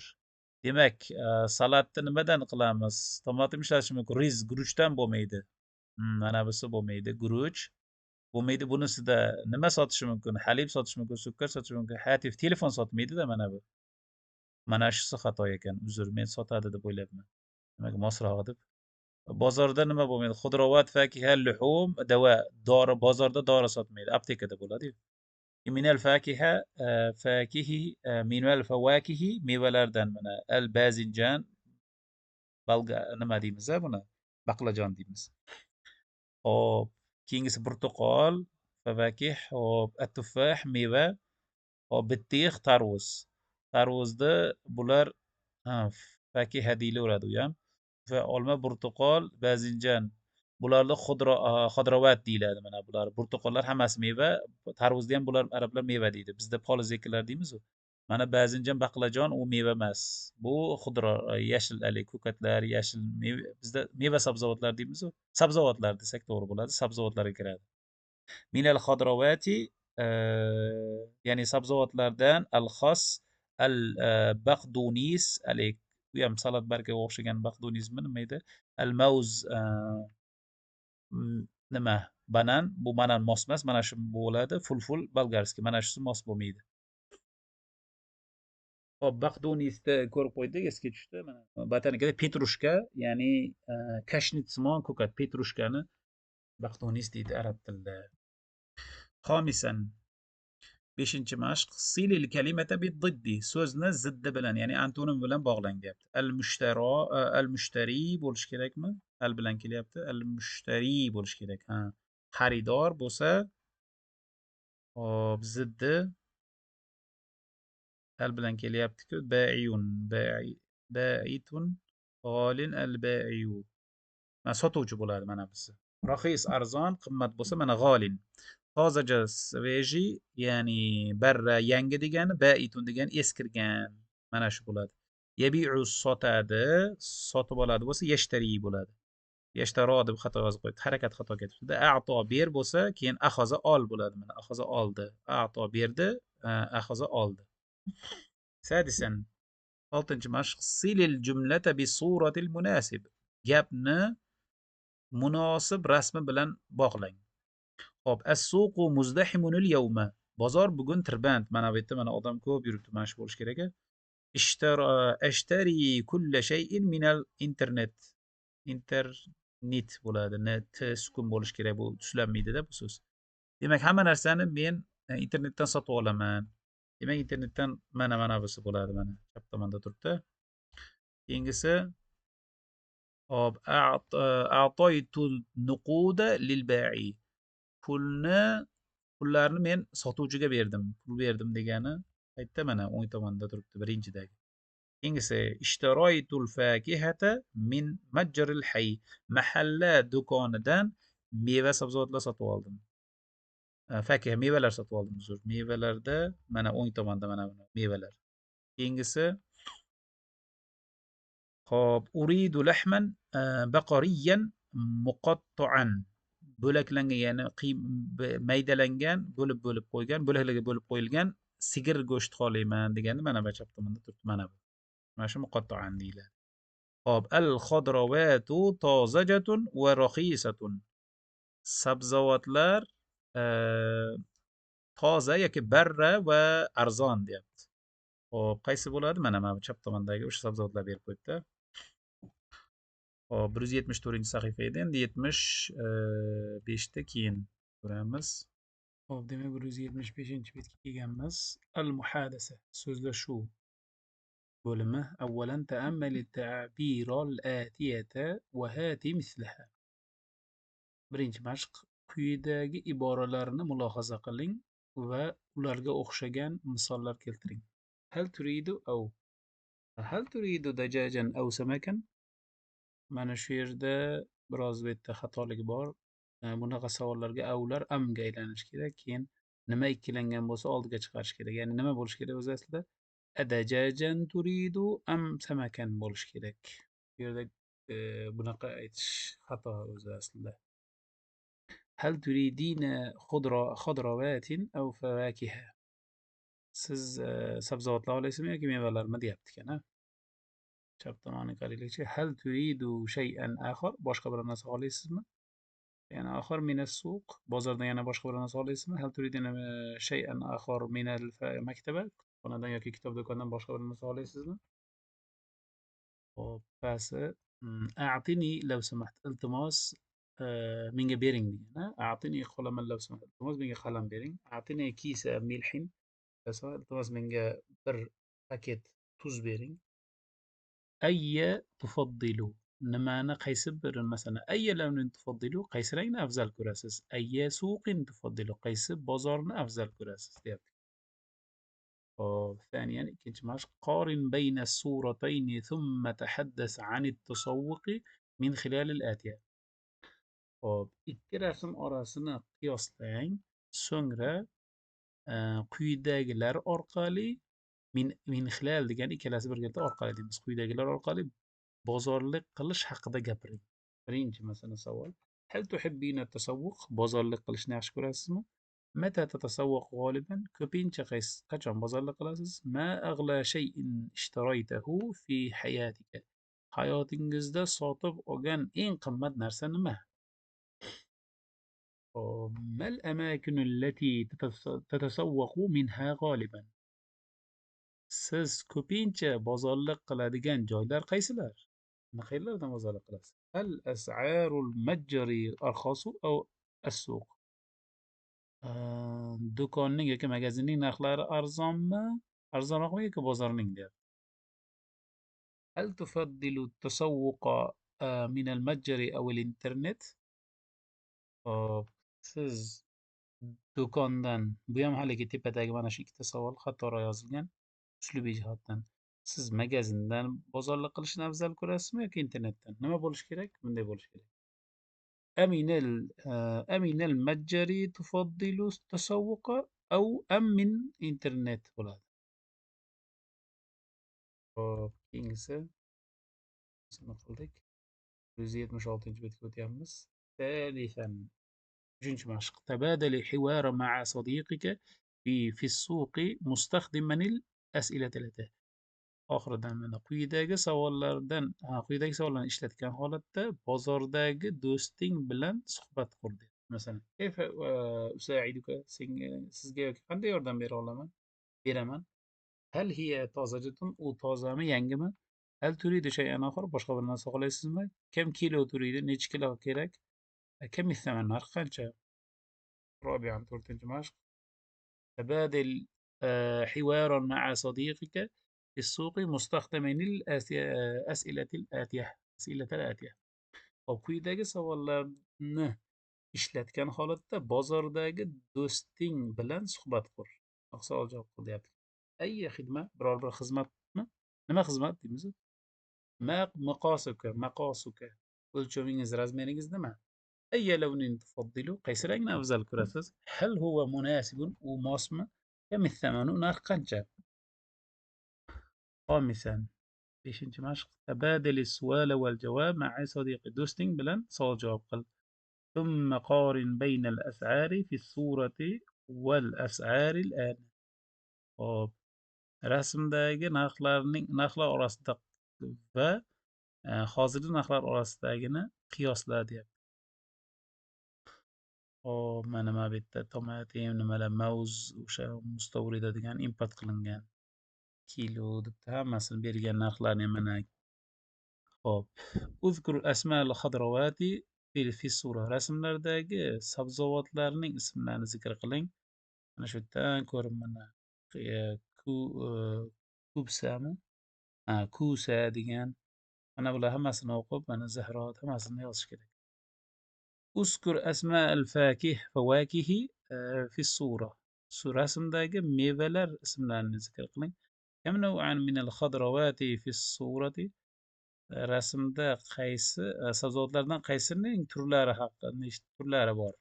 Demak, salatni nimadan qilamiz? Tomatim ishlatish mumkin. Riz, guruchdan bo'lmaydi. Mana busi bo'lmaydi. Guruch bo'lmaydi. Bunisida nima sotishi mumkin? Halib sotish mumkin, sukar sotish mumkin. Hatif, telefon sotmaydi-da mana bu. Mana shusi xato ekan. Uzr, men sotadi deb o'ylabman. Demak, mosrog'i deb. Bozorda nima bo'lmaydi? Xudrovat, fakiha, luhum, dava. Dori, bozorda dori sotmaydi. Aptekada bo'ladi-yu. Minal fakiha, fakihi, minal fawakihi, mevalardan mana al bazinjan, balga nima deymiz buni? Baqlajon deymiz. Hop, keyingisi portuqol, favakih, hop, at-tuffah, meva, hop, bittix, tarvuz. Tarvuzni bular fakiha deyilaveradi u ham. Va olma, portuqol, bazinjan. Bularni xodrovat deyiladi mana bular. Portuqollar hammasi meva, tarvuzni ham bular arablar meva deydi. Bizda polizekilar deymiz-ku. Mana bazinjan, baqlajon u meva emas. Bu xudro, yashil ko'katlar, yashil meva, bizda meva sabzavotlar deymiz-ku. Sabzavotlar desak to'g'ri bo'ladi, sabzavotlarga kiradi. Minal xodrovati, ya'ni sabzavotlardan al-xos, al-baqdunis, bu ham salat bargiga o'xshagan baqdunizmi nima edi? Al-mavz, nima? Banan, bu banan mos emas, mana shu bo'ladi. Fulful bolgarskiy, mana shusi mos bo'lmaydi. Hop, baqdunisni ko'rib qo'ydik, esga tushdi. Mana botanikada petrushka, ya'ni kashnitsimon ko'kat, petrushkani baqdunis deydi arab tilida. Xomisan, 5-chi mashq. Silil kalimata bid-diddi, so'zni ziddi bilan, ya'ni antonim bilan bog'lang deyapti. Al-mushtari bo'lish kerakmi? Al bilan kelyapti. Al-mushtari bo'lish kerak. Ha. Xaridor bo'lsa, hop, ziddi al bilan kelyapti-ku. Ba'iyun, ba'itun, g'olin al-ba'iyu. Mana sotuvchi bo'ladi mana busi. Raxis, arzon, qimmat bo'lsa mana g'olin. Tozaja, sveji, ya'ni barra, yangi degani, ba'itun degani eskirgan. Mana shu bo'ladi. Yabi'u, sotadi, sotib oladi bo'lsa yashtari bo'ladi. Yashtaro deb xato yozib qo'ydi. Harakat xato ketibdi. A'to, ber bo'lsa, keyin axoza, ol bo'ladi. Mana axoza, oldi. A'to, berdi, axoza, oldi. Sadisan, 6-chi mashq. Silil jumlata bi suratil munasib. Gapni munosib rasmi bilan bog'lang. Hop, as-suqu muzdahimunul yawma. Bozor bugun tirband. Mana bu yerda mana odam ko'p yuribdi, mana shu bo'lish kerak. Ashtari kulla shay'in minal internet. Internet bo'ladi. Net sukun bo'lish kerak, bu tushlanmaydi-da bu so'z. Demak, hamma narsani men internetdan sotib olaman. Demak, internetdan mana busi bo'ladi, mana chap tomonda turibdi. Keyingisi, hop, a'toytu nuquda lil ba'i. Pullarni men sotuvchiga berdim. Pul berdim degani aytda mana o'ng tomonda turibdi, birinchidagi. Keyingisi, ishtaroytul fakihata min majjaril hayy. Mahalla do'konidan meva sabzavotlar sotib oldim. Fakiha, mevalar sotib oldim. Uzr. Mevalarda mana o'ng tomonda mana mevalar. Keyingisi, hop, uridu lahman baqariyan muqatta'an. Bo'laklangan, ya'ni maydalangan, bo'lib qo'ygan, bo'laklarga bo'lib qo'yilgan sigir go'shti xohlayman degani mana bu chap tomonda turibdi, mana bu. Mana shu muqatta'an deyiladi. Hop, al-xodrovatu tozajatun va raxisatun. Sabzavotlar toza yoki barra va arzon deyapti. Hop, qaysi bo'ladi? Mana bu chap tomondagi o'sha sabzavotlar berib qo'yibdi. Hop, 174-sahifa edi. Endi 75 keyin ko'ramiz. Hop, demak 175-betga kelganmiz. Al-muhadasa, so'zlashuv bo'limi. Avvalan ta'ammali ta'biral atiyata va hati mislaha. Birinchi mashq. Quyidagi iboralarni mulohaza qiling va ularga o'xshagan misollar keltiring. Hal turidu dajajan aw samakan? mana shu yerda biroz bu yerda xatolik bor. Bunaqa savollarga avlar amga aylanishi kerak. Keyin nima ikkilangan bo'lsa oldiga chiqarish kerak. Ya'ni nima bo'lishi kerak o'zi aslida? Adajajan turidu am samakan bo'lishi kerak. Bu yerda bunaqa aytish xato o'zi aslida. Hal turidina xodravatin aw fawakiha. Siz sabzavotlar olaysizmi yoki mevalarmi deyapti ekan, a? Chap tomoniga qaraylikchi. Hal turidu shay'an akhar? Boshqa biror narsa xohlaysizmi? Yana akhar minas suq. Bozordan yana boshqa biror narsa xohlaysizmi? Hal turidina shay'an akhar minal maktaba? Kutubxonadan yoki kitob do'konidan boshqa biror narsa xohlaysizmi? Hop, pasi a'tini law samaht. Iltimos menga bering degan, a? A'tini qalaman law samaht. Iltimos menga qalam bering. A'tini kisa milhin. Iltimos menga bir paket tuz bering. Ayya tufaddilu. Nimani qaysi bir masalan ayya lavnin tufaddilu qaysi rangni afzal ko'rasiz? Ayya suqin tufaddilu qaysi bozorni afzal ko'rasiz deyapti. Hop, ثانيا ikkinchi mashq qorin bayna suratayn thumma tahaddas an at-tasawwuq min khilal al-atiya. Hop, ikki rasm orasini qiyoslang, so'ngra quyidagilar orqali min xilal degan ikkalasi birgalikda orqali deymiz. Quyidagilar orqali bozorlik qilish haqida gapiring. Birinchi masalan savol. Hal tuhibbina at-tasawwuq? Bozorlik qilishni yaxshi ko'rasizmi? Mata tatasawwaq g'oliban? Ko'pincha qachon bozorlik qilasiz? Ma ag'la shay'in ishtaraytahu fi hayatika? Hayotingizda sotib olgan eng qimmat narsa nima? ما الأماكن التي تتسوق منها غالبا? Siz ko'pincha bozorlik qiladigan joylar qaysilar? Qayerlardan bozorlik qilasiz? Hal as'arul majri arxosu aw as-suq? Do'konning yoki magazinning narxlari arzonmi? Arzonroqmi yoki bozorning deyapti. Hal tufaddilu at-tasawwuqa min al-majri aw al-internet? Hop, siz do'kondan bu ham haligi tepadagi mana shu ikkita savol xatoroq yozilgan uslubiy jihatdan. Siz magazindan bozorlik qilishni afzal ko'rasizmi yoki internetdan? Nima bo'lishi kerak? Bunday bo'lishi kerak. Aminal majjari tufaddilu tasawwuqa aw am min internet bo'ladi. Hop, keyingisi nima qildik? 176-betga o'tyapmiz. Thalithan. 3-mashq. Tabadali hiwara ma'a sadiqika fi as-suq mustakhdiman al-as'ilati allati. Oxiridan mana quyidagi savollarni ishlatgan holatda bozordagi do'sting bilan suhbat qur dedi. Masalan, kayfa usaiduka? Sizga yoki qanday yordam beraman? Hal hiya tozajatun? U tozami, yangimi? Hal turidu shay'an akhar? Boshqa bir narsa xohlaysizmi? Kam kilo turidu? Necha kilo kerak? Kam thaman? Narx qancha? رابعا 4-mashq. تبادل حوارا مع صديقك في السوق مستخدما الأسئلة الآتية. Hop, quyidagi savollarni ishlatgan holatda bozordagi do'sting bilan suhbat qur. Savol javob qil deyapti. Ayya xidma? Biror bir xizmatmi? Nima xizmat deymiz? Maqosuka. O'lchovingiz, razmeringiz nima? Ayya lavnin tufaddilu? Qaysi rangni afzal ko'rasiz? Hal huwa munasibun? U mosmi? Kam thamanu? Narx qancha? خامسا 5-mashq. Tabadil as-su'ala wal jawab ma'a sadiqi. Do'sting bilan savol javob qil. ثم قارن بين الأسعار في الصورة والأسعار الآن. Hop, rasmdagi narxlar orasida va hozirgi narxlar orasidagini qiyosla deyapti. Hop, mana bu yerda tomatim, nimalar, mavz o'sha mustavrida degan import qilingan. Kilo debdi, hammasini bergan narxlarni mana. Hop, uzkur asmal xadrovati fi sura. Rasmlardagi sabzavotlarning ismlarini zikr qiling. Mana shu yerdan ko'rib mana kubsami? Kusa degan. Mana bular hammasini o'qib, mana zahrot hammasini yozish kerak. Uzkur asma al-fawakihi fi sura. Rasmdagi mevalar ismlarini zikr qiling. Kam naw'an min al-khadrawati fi surati? rasmda qaysi sabzavotlardan qaysining turlari nechta turlari bor?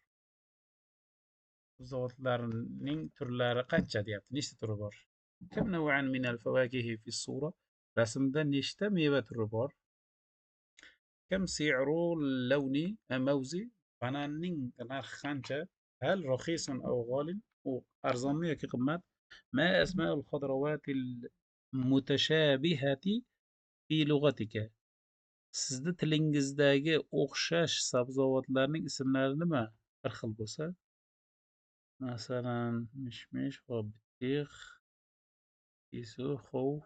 Sabzavotlarning turlari qancha deyapti? Nechta turi bor? Kam naw'an min al-fawakihi fi as-sura? Rasmda nechta meva turi bor? Kam si'ru al-lawni mawzi? Bananning narxi qancha? Hal rakhisun aw ghalin? U arzonmi yoki qimmat? Ma asma'u al-khadrawat al-mutashabihati fi lughatika? Sizni tilingizdagi o'xshash sabzavotlarning ismlari nima? Bir xil bo'lsa, masalan, mish-mish va bitig, isu, xo'v,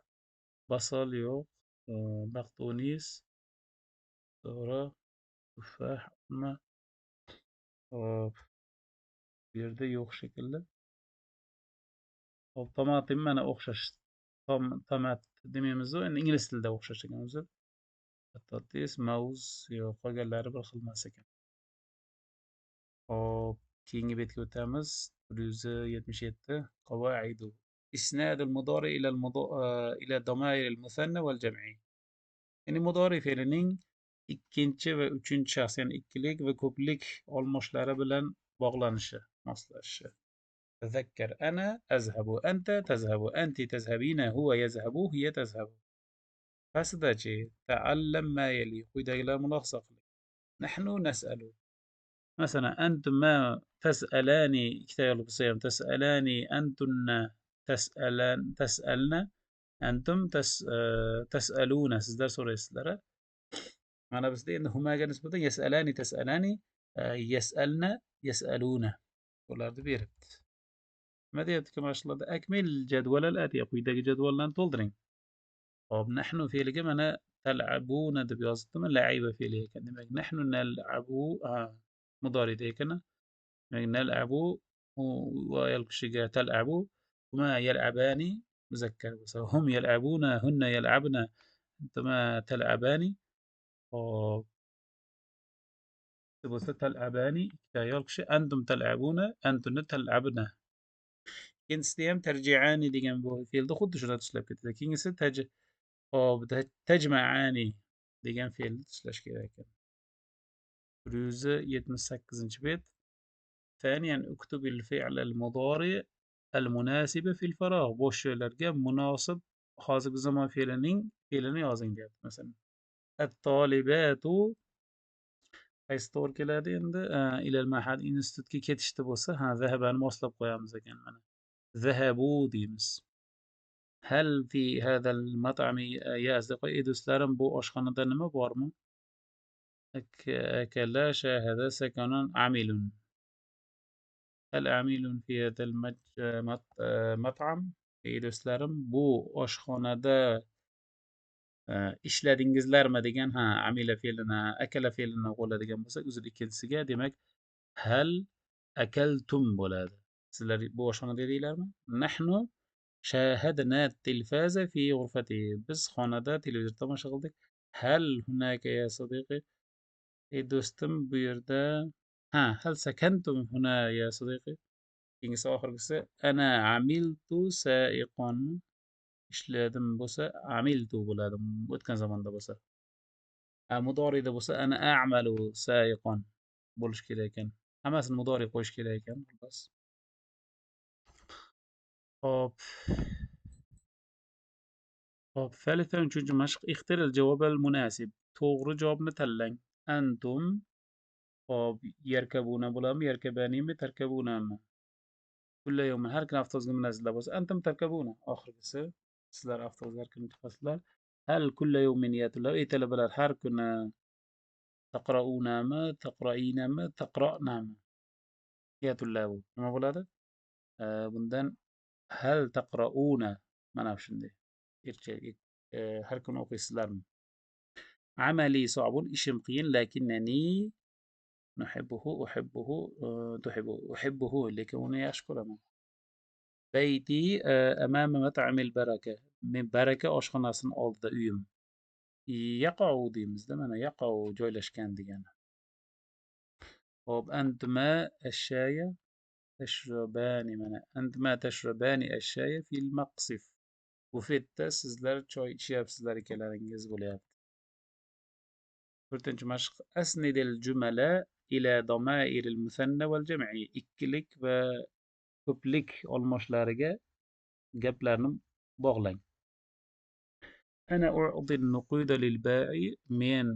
basal yo'q, baqdonis, to'g'ri, tuffax, olma. Hop, bu yerda yo'q shekilli. Hop, tomatim mana o'xshash. Tomat demaymiz-ku, endi ingliz tilida o'xshash ekan o'zi. Patates, mavz, yo'q, qolganlari bir xil emas ekan. Hop, keyingi betga o'tamiz. 177 qavoidu. إسناد المضارع إلى ضمائر المثنى والجمعي. Ya'ni mudori fe'lining ikkinchi va uchinchi shaxs, ya'ni ikkilik va ko'plik olmoshlari bilan bog'lanishi, moslashishi. Tazakkar ana azhabu, anta tazhabu, anti tazhabina, huwa yazhabu, hiya tazhabu. Pastidachi ta'allam ma yali, quyidagilar mulohaza qiling. Nahnu nas'alu. Masalan, antum ma tas'alani, ikkita ayol bo'lsa ham tas'alani, antunna tas'alna, antum tas'aluna, sizlar so'raysizlar. Mana bizda endi humaga nisbatan yas'alani tas'alani, yas'alna yas'aluna bularni beribdi. Nima deyapti mashg'ulotda? Akmil jadval al-atiya, quyidagi jadvallarni to'ldiring. Hop, nahnu fe'liga mana tal'abuna deb yozibdimi? La'iba fe'li ekan. Demak, nahnu nal'abu mudorida ekan. Demak, nal'abu va ayol kishiga tal'abu, huma yal'abani muzakkar bo'lsa, hum yal'abuna, hunna yal'abna, antuma tal'abani. Hop, bo'lsa tal'abani, ikkita ayol kishi, antum tal'abuna, antuna tal'abna. Ikkinchisida ham tarji'ani degan bu fe'lda xuddi shuni tishlab ketadi. Keyingisi hop, tajma'ani degan fe'lni tishlash kerak ekan. 178-bet. ثانيا اكتب الفعل المضارع المناسب في الفراغ. Bo'sh joylarga munosib hozirgi zamon fe'lini yozing deyapti. Masalan, at-talibatu qaysi to'g'ri keladi endi? Ilal mahad, institutga ketishdi bo'lsa, zahabani moslab qo'yamiz ekan mana. Zahabu deymiz. Hal fi hadal mat'ami ya asdiqai, do'stlarim, bu oshxonada nima bormi? Akala shahada sakanun amilun. Hal amilun fi hadal mat'am? Do'stlarim, bu oshxonada ishladingizlarmi degan, amila fe'lini, akala fe'lini qo'lladigan bo'lsak, o'zida ikkinchisiga, demak, hal akaltum bo'ladi. Sizlar bu oshxonada edinglarmi? Nahnu shahadna tilfaza fi ghurfati. Biz xonada televizor tomosha qildik. Hal hunaka ya sadiqi? Do'stim, bu yerda. Hal sakantum huna ya sadiqi? Keyingisi oxirgisi ana amiltu sa'iqan. Ishladim bo'lsa amiltu bo'ladi, o'tgan zamonda bo'lsa. Mudorida bo'lsa ana a'malu sa'iqan bo'lish kerak ekan. Hammasini mudori qo'yish kerak ekan, xullas. Hop. Hop, ثالثا uchinchi mashq. Ixtiril javobal munasib. To'g'ri javobni tanlang. Antum hop, yarkabuna bo'ladimi, yarkabanimi, tarkabunami? Kulla yawmin, har kuni avtobusga minasizlar bo'lsa, antum tarkabuna. Oxirgisi, sizlar avtobusga kun chiqasizlar. Hal kulla yawmin ya talabalar, ey talabalar, har kuni taqraunami, taqrainami, taqra'nami? Ya tullabu. Nima bo'ladi? Bundan hal taqrauna, mana shunday. Har kuni o'qiysizlarmi? Amali so'bun, ishim qiyin, lakinnani nuhibbuhu, uhibbuhu, tuhibbuhu, uhibbuhu, lekin uni yaxshi ko'raman. Bayti amama mat'amil baraka. Men baraka oshxonasining oldida uyim. Yaqa'u deymizda, mana yaqa'u joylashgan degani. Hop, antuma ash-shaya tashrabani, mana antuma tashrabani ash-shaya fil maqsif. Bufetda sizlar choy ichyapsizlar, ikkalaringiz bo'lyapti. to'rtinchi mashq. Asnidil jumala ila domairil musanna val jam'i. Ikkilik va ko'plik olmoshlariga gaplarni bog'lang. Ana u'ti nuquda lil ba'i. Men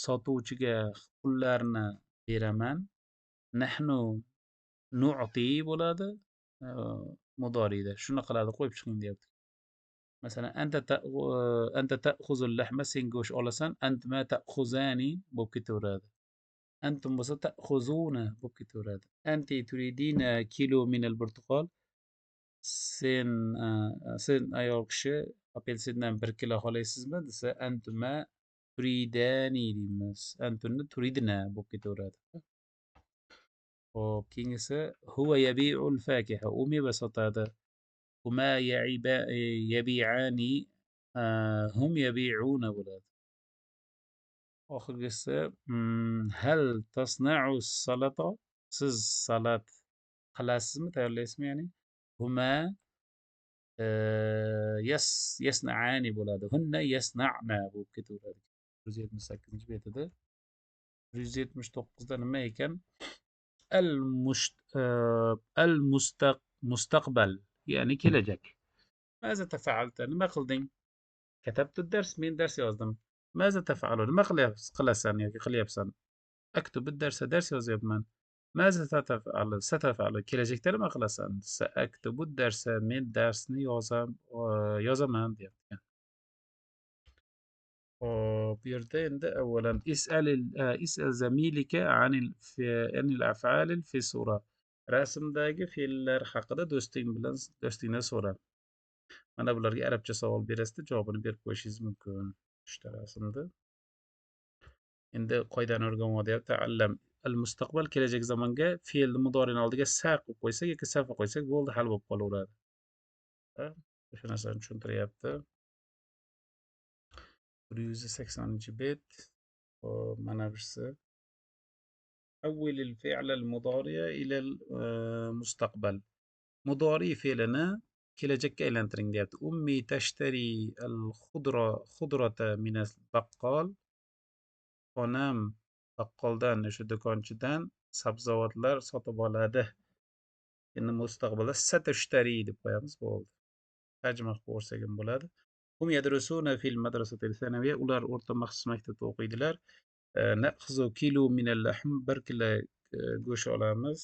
sotuvchiga pullarni beraman. Nahnu nu'ti bo'ladi mudoriyda. Shuni qiladi, qo'yib chiqing deyapti. Masalan, anta ta'khuzul lahma, sen go'sht olasan. Antuma ta'khuzani bo'lib ketaveradi. Antum bo'lsa ta'khuzuna bo'lib ketaveradi. Anti turidina kilo minal burtuqol. Sen sen ayol kishi apelsindan 1 kilo xohlaysizmi desa, antuma turidani deymiz. Antunni turidna bo'lib ketaveradi. Xo'p, keyingisi huwa yabi'ul fakiha. U meva sotadi. Huma yabi'ani hum yabi'una bo'ladi. Oxirgisi hal tasna'u salata. Siz salat qilasizmi, tayyorlaysizmi ya'ni? Huma yasna'ani bo'ladi. Hunna yasna'na bo'lib ketaveradi. 178 betida. 179da nima ekan? Mustaqbal, ya'ni kelajak. Maza tafa'alta, nima qilding? Katabtu dars, men dars yozdim. Maza tafa'alu, nima qilasan yoki qilyapsan? Aktubu darsa, dars yozyapman. Maza tatafa'alu, satafa'alu, kelajakda nima qilasan? Saaktubu darsa, men darsni yozaman deyapti. Hop, bu yerda endi avvalan is'al zamilika anil af'alil fi sura. Rasmdagi fe'llar haqida do'stingdan so'ra. Mana bularga arabcha savol berasizda, javobini berib qo'yishingiz mumkin. 3 ta rasmda. Endi qoidani o'rganyapti. Ta'allam al-mustaqbal, kelajak zamonga fe'lni mudorining oldiga sa qo'yib qo'ysak yoki safa qo'ysak bo'ldi, hal bo'lib qolaveradi. O'sha narsani tushuntiryapti. 180-bet. Hop, mana birisi. Avvil al-fi'l al-mudari' ila al-mustaqbal. Mudori fe'lini kelajakka aylantiring deyapti. Ummi tashtari al-khudrata min al-baqqol. Onam baqqoldan, o'sha do'konchidan sabzavotlar sotib oladi. Endi mustaqbalda satashtari deb qo'yamiz, bo'ldi. Tarjima qilib ko'rsak ham bo'ladi. Hum yadrusuna fil madrasatil sanawiyya. Ular o'rta maxsus maktabda o'qiydilar. Na'khudhu kilo min al-lahm, 1 kilo go'sht olamiz.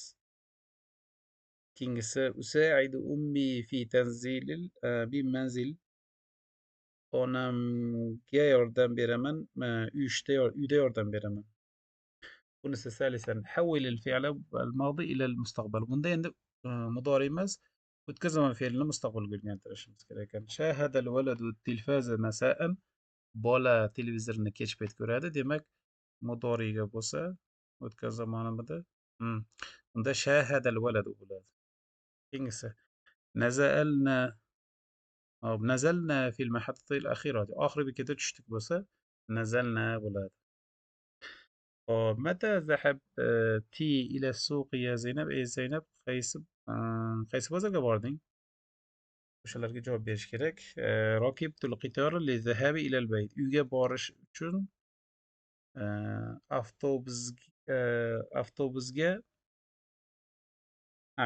Keyingisi usaidu ummi fi tanzilil manzil. Onamga yordam beraman, uyda yordam beraman. Bunisi salisan havil al-fi'la al-madi ila al-mustaqbal. Bunda endi mudori emas, o'tgan zaman fe'lini mustaqbalga o'rgantirishimiz kerak ekan. Shahada al-waladu at-tilfaza masa'an. Bola televizorni kech payt ko'radi. Demak, mudoriga bo'lsa, o'tgan zamonimizda unda shahada al-waladu bo'ladi. Keyingisi nazalna fil mahattati al-akhirah. Oxirgi bekatga tushdik bo'lsa, nazalna bo'ladi. Hop, mata zahabti ila suqi ya Zaynab? Ey Zaynab, qaysi bozorga bording? O'shalarga javob berish kerak. Rokibtul qitor li zahabi ila al-bayt. Uyga borish uchun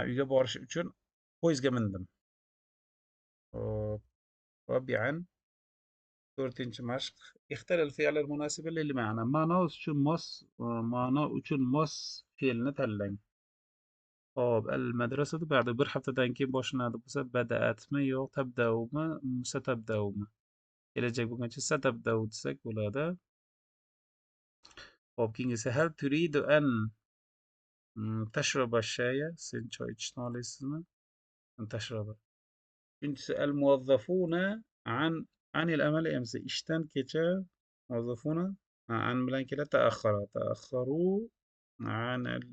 uyga borish uchun poyezdga mindim. Hop, robi'an 4-chi mashq. Ixtar al-fi'l al-munasiba lil ma'na. Ma'no uchun mos fe'lni tanlang. Hop, al-madrasatu ba'da bir haftadan keyin boshlanadi bo'lsa, bada'atmi yo'q tabdaumi, satabdaumi. Kelajak bo'lgancha satabdau desak bo'ladi. Hop, keyingisi hal turidu an tashraba shaya. Sen choy ichishni xohlaysizmi? Tashraba. Ikkinchisi al-muvazzafuna anil amali amsi. Ishdan kecha muvazzafuna an bilan keladi. Ta'akhkharu anil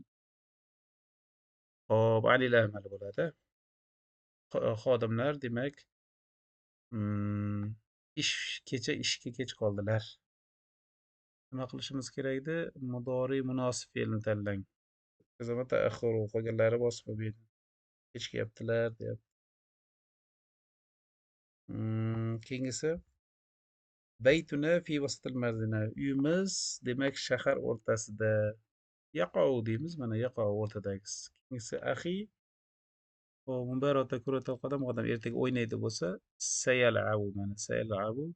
hop, anil amali bo'ladi. Xodimlar demak kecha ishga kech qoldilar. Nima qilishimiz kerak edi? Mudori munosib fe'lni tanlang. Zaman ta'akhkharu, qolganlari bosib qo'ydi. Kechikayaptilar deyapti. Keyingisi بيتنا في وسط المدينة. Uyimiz demek shahar o'rtasida. يقع deymiz. Mana yaqa o'rtadagisi. Keyingisi أخي مباراة كرة القدم غدا ertaga o'ynaydi bo'lsa sayal'abu. Mana sayal'abu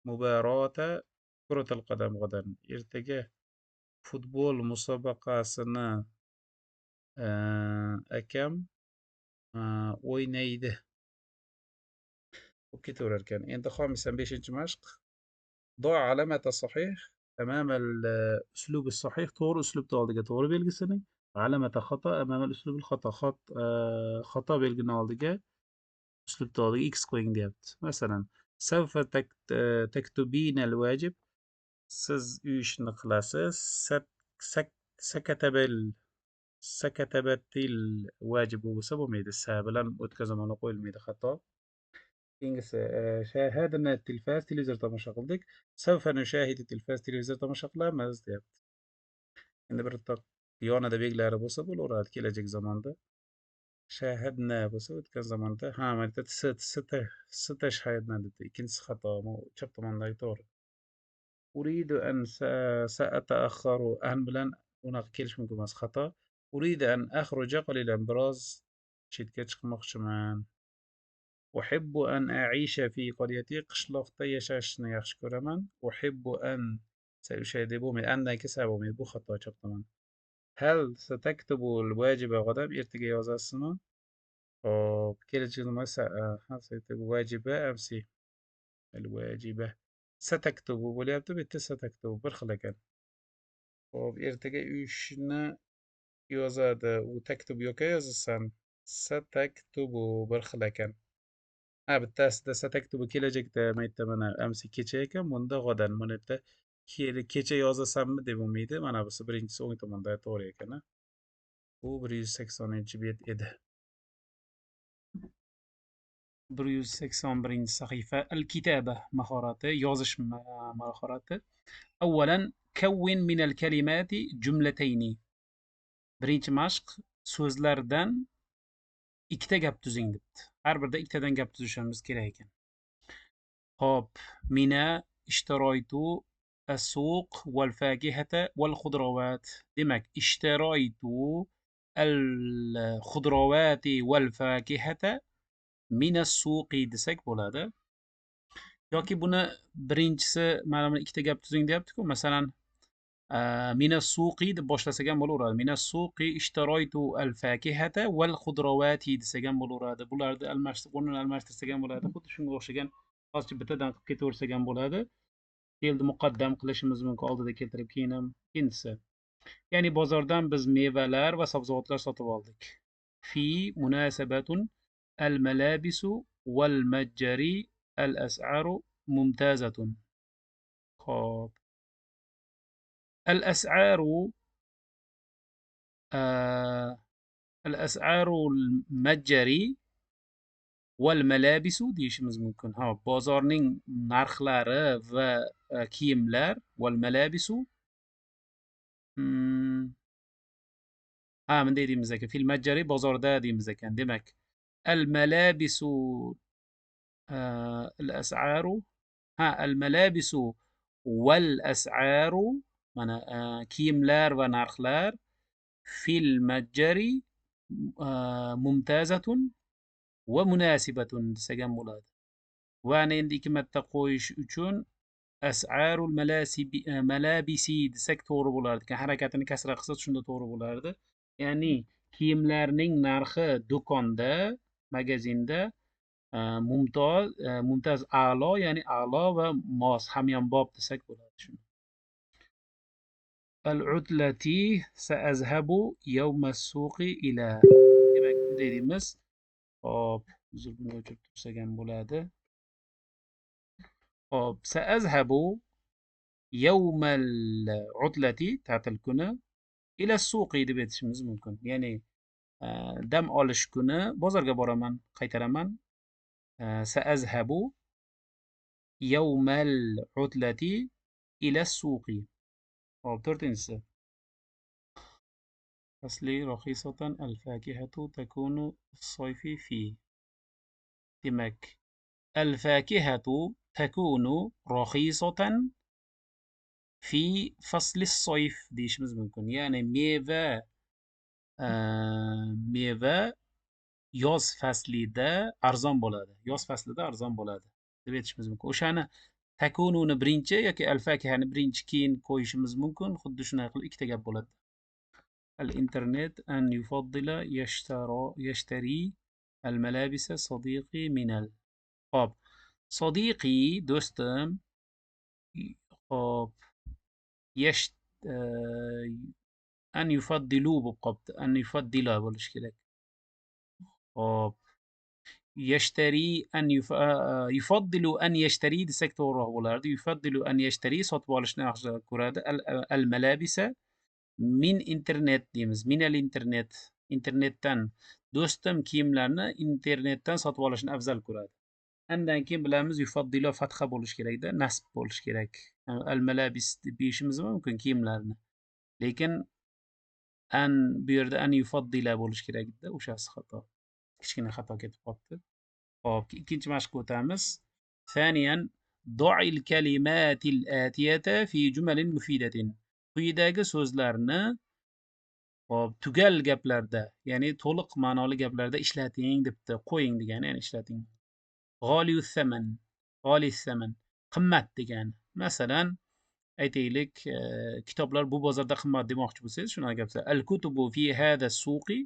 مباراة كرة القدم غدا. Ertaga futbol musobaqasini akam o'ynaydi. وكتير كان أنت خامسا بيشنج مشق. ضع علامة الصحيح أمام الأسلوب الصحيح. طور أسلوب طالدقة طور belgisini. علامة خطأ أمام الأسلوب الخطأ. خطأ belgini oldiga أسلوب طالدقة X qo'ying deyapti. Masalan سوف تكتبين الواجب. siz uy ishini qilasiz. سكتبت الواجب bo'lsa bo'lmaydi. sa bilan o'tkazamani qo'yilmaydi xato. keyingisi شاهدنا التلفاز. televizor tomosha qildik. سوف نشاهد التلفاز. televizor tomosha qilamiz deyapti. endi bir yonida belgilari bo'lsa bo'laveradi kelajak zamonda. شاهدنا bo'lsa o'tgan zamonda. Ha, mana bu yerda stashhadna debdi. Ikkinchisi xato. Chap tomondagi to'g'ri. أريد أن سأتأخر. أن bilan unaqa kelish mumkin emas. Xato. أريد أن أخرج قليلا. biroz chetga chiqmoqchiman. أحب أن أعيش في قريتي. qishloqda yashashni yaxshi ko'raman. أحب أن سأشاهد bo'lmaydi. andan kelsa bo'lmaydi. Bu xato chap tomon. هل ستكتب الواجب غدا. ertaga yozasizmi. hop kelajak nima هل ستكتب واجبة أمس. الواجبة ستكتب bo'lyapti. bu yerda ستكتب bir xil ekan. hop ertaga uy ishini yozadi. u taktub yo'qqa yozasan. ستكتب bir xil ekan. Ha, bittasida sataktubu kelajakda maytda mana amsi kecha ekan. Bunda g'odan. Mana yerda kecha yozasanmi deb bo'lmaydi. Mana busi birinchisi o'ng tomonda to'g'ri ekan. Bu 180-bet edi. 181-sahifa. Al-kitaba mahorati. Yozish mahorati. Avvalan kawwin min al-kalimati jumlatayni. Birinchi mashq so'zlardan ikkita gap tuzing debdi. Har birda ikkitadan gap tuzishimiz kerak ekan. Hop, mina ishtaroytu as-suq wal-fakihata wal-khudrawat. Demak, ishtaroytu al-khudrawati wal-fakihata min as-suqi desak bo'ladi. Yoki buni birinchisi mana bu ikkita gap tuzing deyapti-ku. Masalan, min as-suqi deb boshlasak ham bo'laveradi. Min as-suqi ishtaroytu al-fakihata wal-khudrawati desak ham bo'laveradi. Bularni o'rnini almashtirsak ham bo'ladi. Xuddi shunga o'xshagan hozircha bittadan qilib ketaversak ham bo'ladi. Fe'lni muqaddam qilishimiz mumkin. Oldida keltirib keyin ham ikkinchisi. Ya'ni bozordan biz mevalar va sabzavotlar sotib oldik. Fi munasabatun al-malabisu wal-majjari al-as'aru mumtazatun. Xo'p. الأسعار المتجري والملابس deyishimiz mumkin. Ha, bozorning narxlari va kiyimlar والملابس ha, bunday deymiz ekan. Fil majjari bozorda deymiz ekan. Demak, الملابس الأسعار ha الملابس والأسعار mana kiyimlar va narxlar fil majjari mumtazatun va munasibatun desak ham bo'ladi. Va endi ikki marta qo'yish uchun as'arul malabisi desak to'g'ri bo'lardi. Harakatini kasra qilsa shunda to'g'ri bo'lardi. Ya'ni kiyimlarning narxi do'konda, magazinda mumtaz a'lo, ya'ni a'lo va mos hamyonbop desak bo'ladi shuni. Al-utlati sa'azhabu yawma as-suqi ila. Demak, bunday deymiz. Hop, uzr buni o'chirib tursak ham bo'ladi. Hop, sa'azhabu yawma al-utlati ta'til kuni ila as-suqi deb aytishimiz mumkin. Ya'ni dam olish kuni bozorga boraman, qaytaraman. Sa'azhabu yawma al-utlati ila as-suqi. Hop, to'rtinchisi. Asli raxisatan al-fakihatu takunu as-sayfi fi. Demak, al-fakihatu takunu raxisatan fi fasli soyf deyishimiz mumkin. Ya'ni meva yoz faslida arzon bo'ladi. Yoz faslida arzon bo'ladi deb aytishimiz mumkin. O'shani takununi birinchi yoki al-fakihani birinchi keyin qo'yishimiz mumkin. Xuddi shunday qilib ikkita gap bo'ladi. Al-internet an yufaddila yashtari al-malabisa sadiqi minal. Hop. Sadiqi do'stim hop yash an yufaddilu bo'lib qolibdi. An yufaddila bo'lishi kerak. Hop. Yashtari an yufaddilu an yashtari desak to'g'riroq bo'lardi. Yufaddilu an yashtari sotib olishni yaxshi ko'radi. Al-malabisa min internet deymiz. Minal internet. Internetdan. Do'stim kiyimlarni internetdan sotib olishni afzal ko'radi. Andan keyin bilamiz yufaddilo fatha bo'lishi kerakda, nasb bo'lishi kerak. Al-malabis deb deyishimiz mumkin kiyimlarni. Lekin bu yerda an yufaddila bo'lishi kerak edi. O'shasi xato. Kichkina xato ketib qolibdi. Hop, ikkinchi mashqqa o'tamiz. Thaniyan do'il kalimatil atiyata fi jumalin mufidatin. Quyidagi so'zlarni hop, tugal gaplarda, ya'ni to'liq ma'noli gaplarda ishlating debdi. Qo'ying degani, ya'ni ishlating. G'oliyus saman. G'oliyus saman. Qimmat degani. Masalan, aytaylik, kitoblar bu bozorda qimmat demoqchi bo'lsangiz, shunaqa gaplar. Al-kutubu fi hada suqi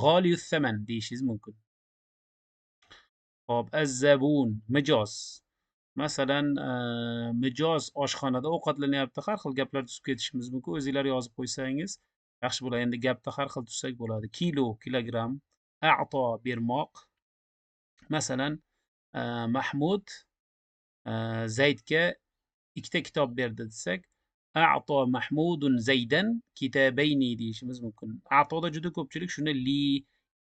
g'oliyus saman deyishingiz mumkin. Hop, az-zabun, mijoz. Masalan, mijoz oshxonada ovqatlanyapti. Har xil gaplar tuzib ketishimiz mumkin. O'zingizlar yozib qo'ysangiz yaxshi bo'ladi. Endi gapda har xil tuzsak bo'ladi. Kilo, kilogramm. A'to, bermoq. Masalan, Mahmud Zaydga ikkita kitob berdi desak, a'to Mahmudun Zaydan kitabayni deyishimiz mumkin. A'toda juda ko'pchilik shuni li,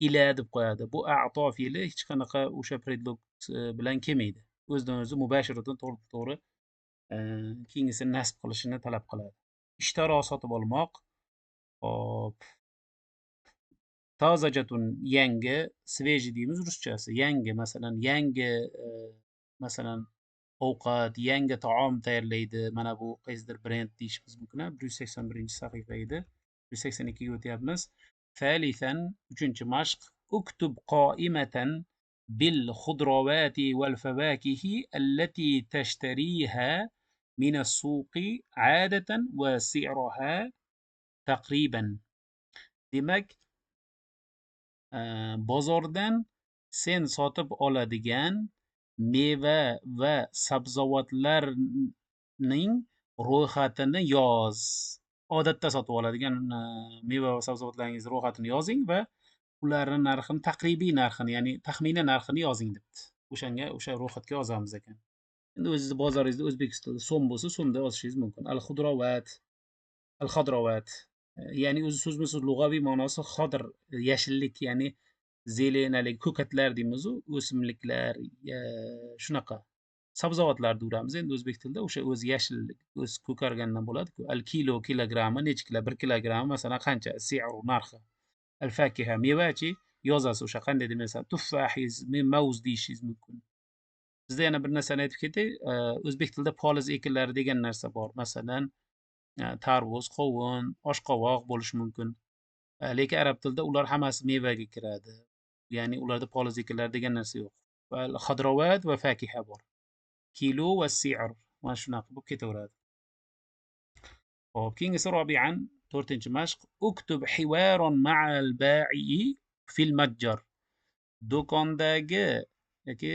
ila deb qo'yadi. Bu a'to fe'li hech qanaqa o'sha predlog bilan kelmaydi. O'zidan o'zi mubashiratan to'g'ri keyingisini nasb qilishini talab qiladi. Ishtaro sotib olmoq. Hop. Tozajatun yangi, sveji deymiz ruschasi. Yangi, masalan, masalan ovqat, yangi taom tayyorlaydi. Mana bu qaysidir brend deyishimiz mumkin. 181-sahifa edi. 182 ga o'tyapmiz. Thalithan, uchinchi mashq. Uktub qoimatan bil khudrawati wal fawakihi allati tashtariha min as-suqi 'adatan wa si'raha taqriban. Demak, bozordan sen sotib oladigan meva va sabzavotlarning ro'yxatini yoz. Odatda sotib oladigan meva va sabzavotlaringiz ro'yxatini yozing va ularni narxini, taqribiy narxini, ya'ni taxminiy narxini yozing debdi. O'sha ro'yxatga yozamiz ekan. Endi o'zingizni bozoringizda O'zbekistonda so'm bo'lsa, so'mda yozishingiz mumkin. Al-xodrovat. Ya'ni o'zi so'zma-so'z lug'aviy ma'nosi xodr, yashillik, ya'ni zelenalik, ko'katlar deymiz, o'simliklar, shunaqa. Sabzavotlar deyamiz endi o'zbek tilida, o'sha o'zi yashillik, o'zi ko'kargandan bo'ladi-ku. Al-kilo, kilogrammi, necha kilo, 1 kilogramm masalan qancha, si'ru, narxi. Al-fakiha, mevachi yozasiz o'sha qanday deb masalan tuffahiz, mavz deyishingiz mumkin. Bizda yana bir narsani aytib ketay, o'zbek tilida poliz ekinlari degan narsa bor. Masalan, tarvuz, qovun, oshqovoq bo'lishi mumkin. Lekin arab tilida ular hammasi mevaga kiradi. Ya'ni ularda poliz ekinlari degan narsa yo'q. Va xodrovat va fakiha bor. Kilo va si'r. Mana shunaqa bo'lib ketaveradi. Hop, keyingisi robi'an, 4-mashq. Uktub hiwaron ma'al ba'i fil matjar. Do'kondagi yoki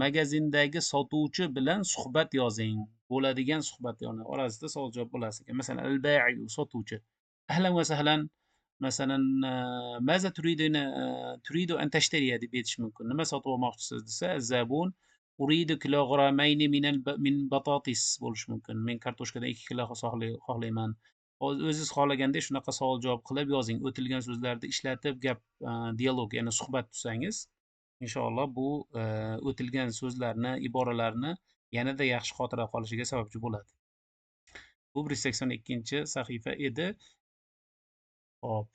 magazindagi sotuvchi bilan suhbat yozing. Bo'ladigan suhbat, ya'ni orasida savol javob bo'lasiz ekan. Masalan, al-ba'i sotuvchi. Ahlan va sahlan. Masalan, maza turidu an tashtariya deb aytish mumkin. Nima sotib olmoqchisiz desa, zabun uridu kilogrammayni min batatis bo'lishi mumkin. Men kartoshkadan 2 kilo xohlayman. O'zingiz xohlaganda shunaqa savol javob qilib yozing. O'tilgan so'zlarni ishlatib gap, dialog, ya'ni suhbat tutsangiz, inshaalloh bu o'tilgan so'zlarni, iboralarni yanada yaxshi xotirada qolishiga sababchi bo'ladi. Bu 182-sahifa edi. Hop.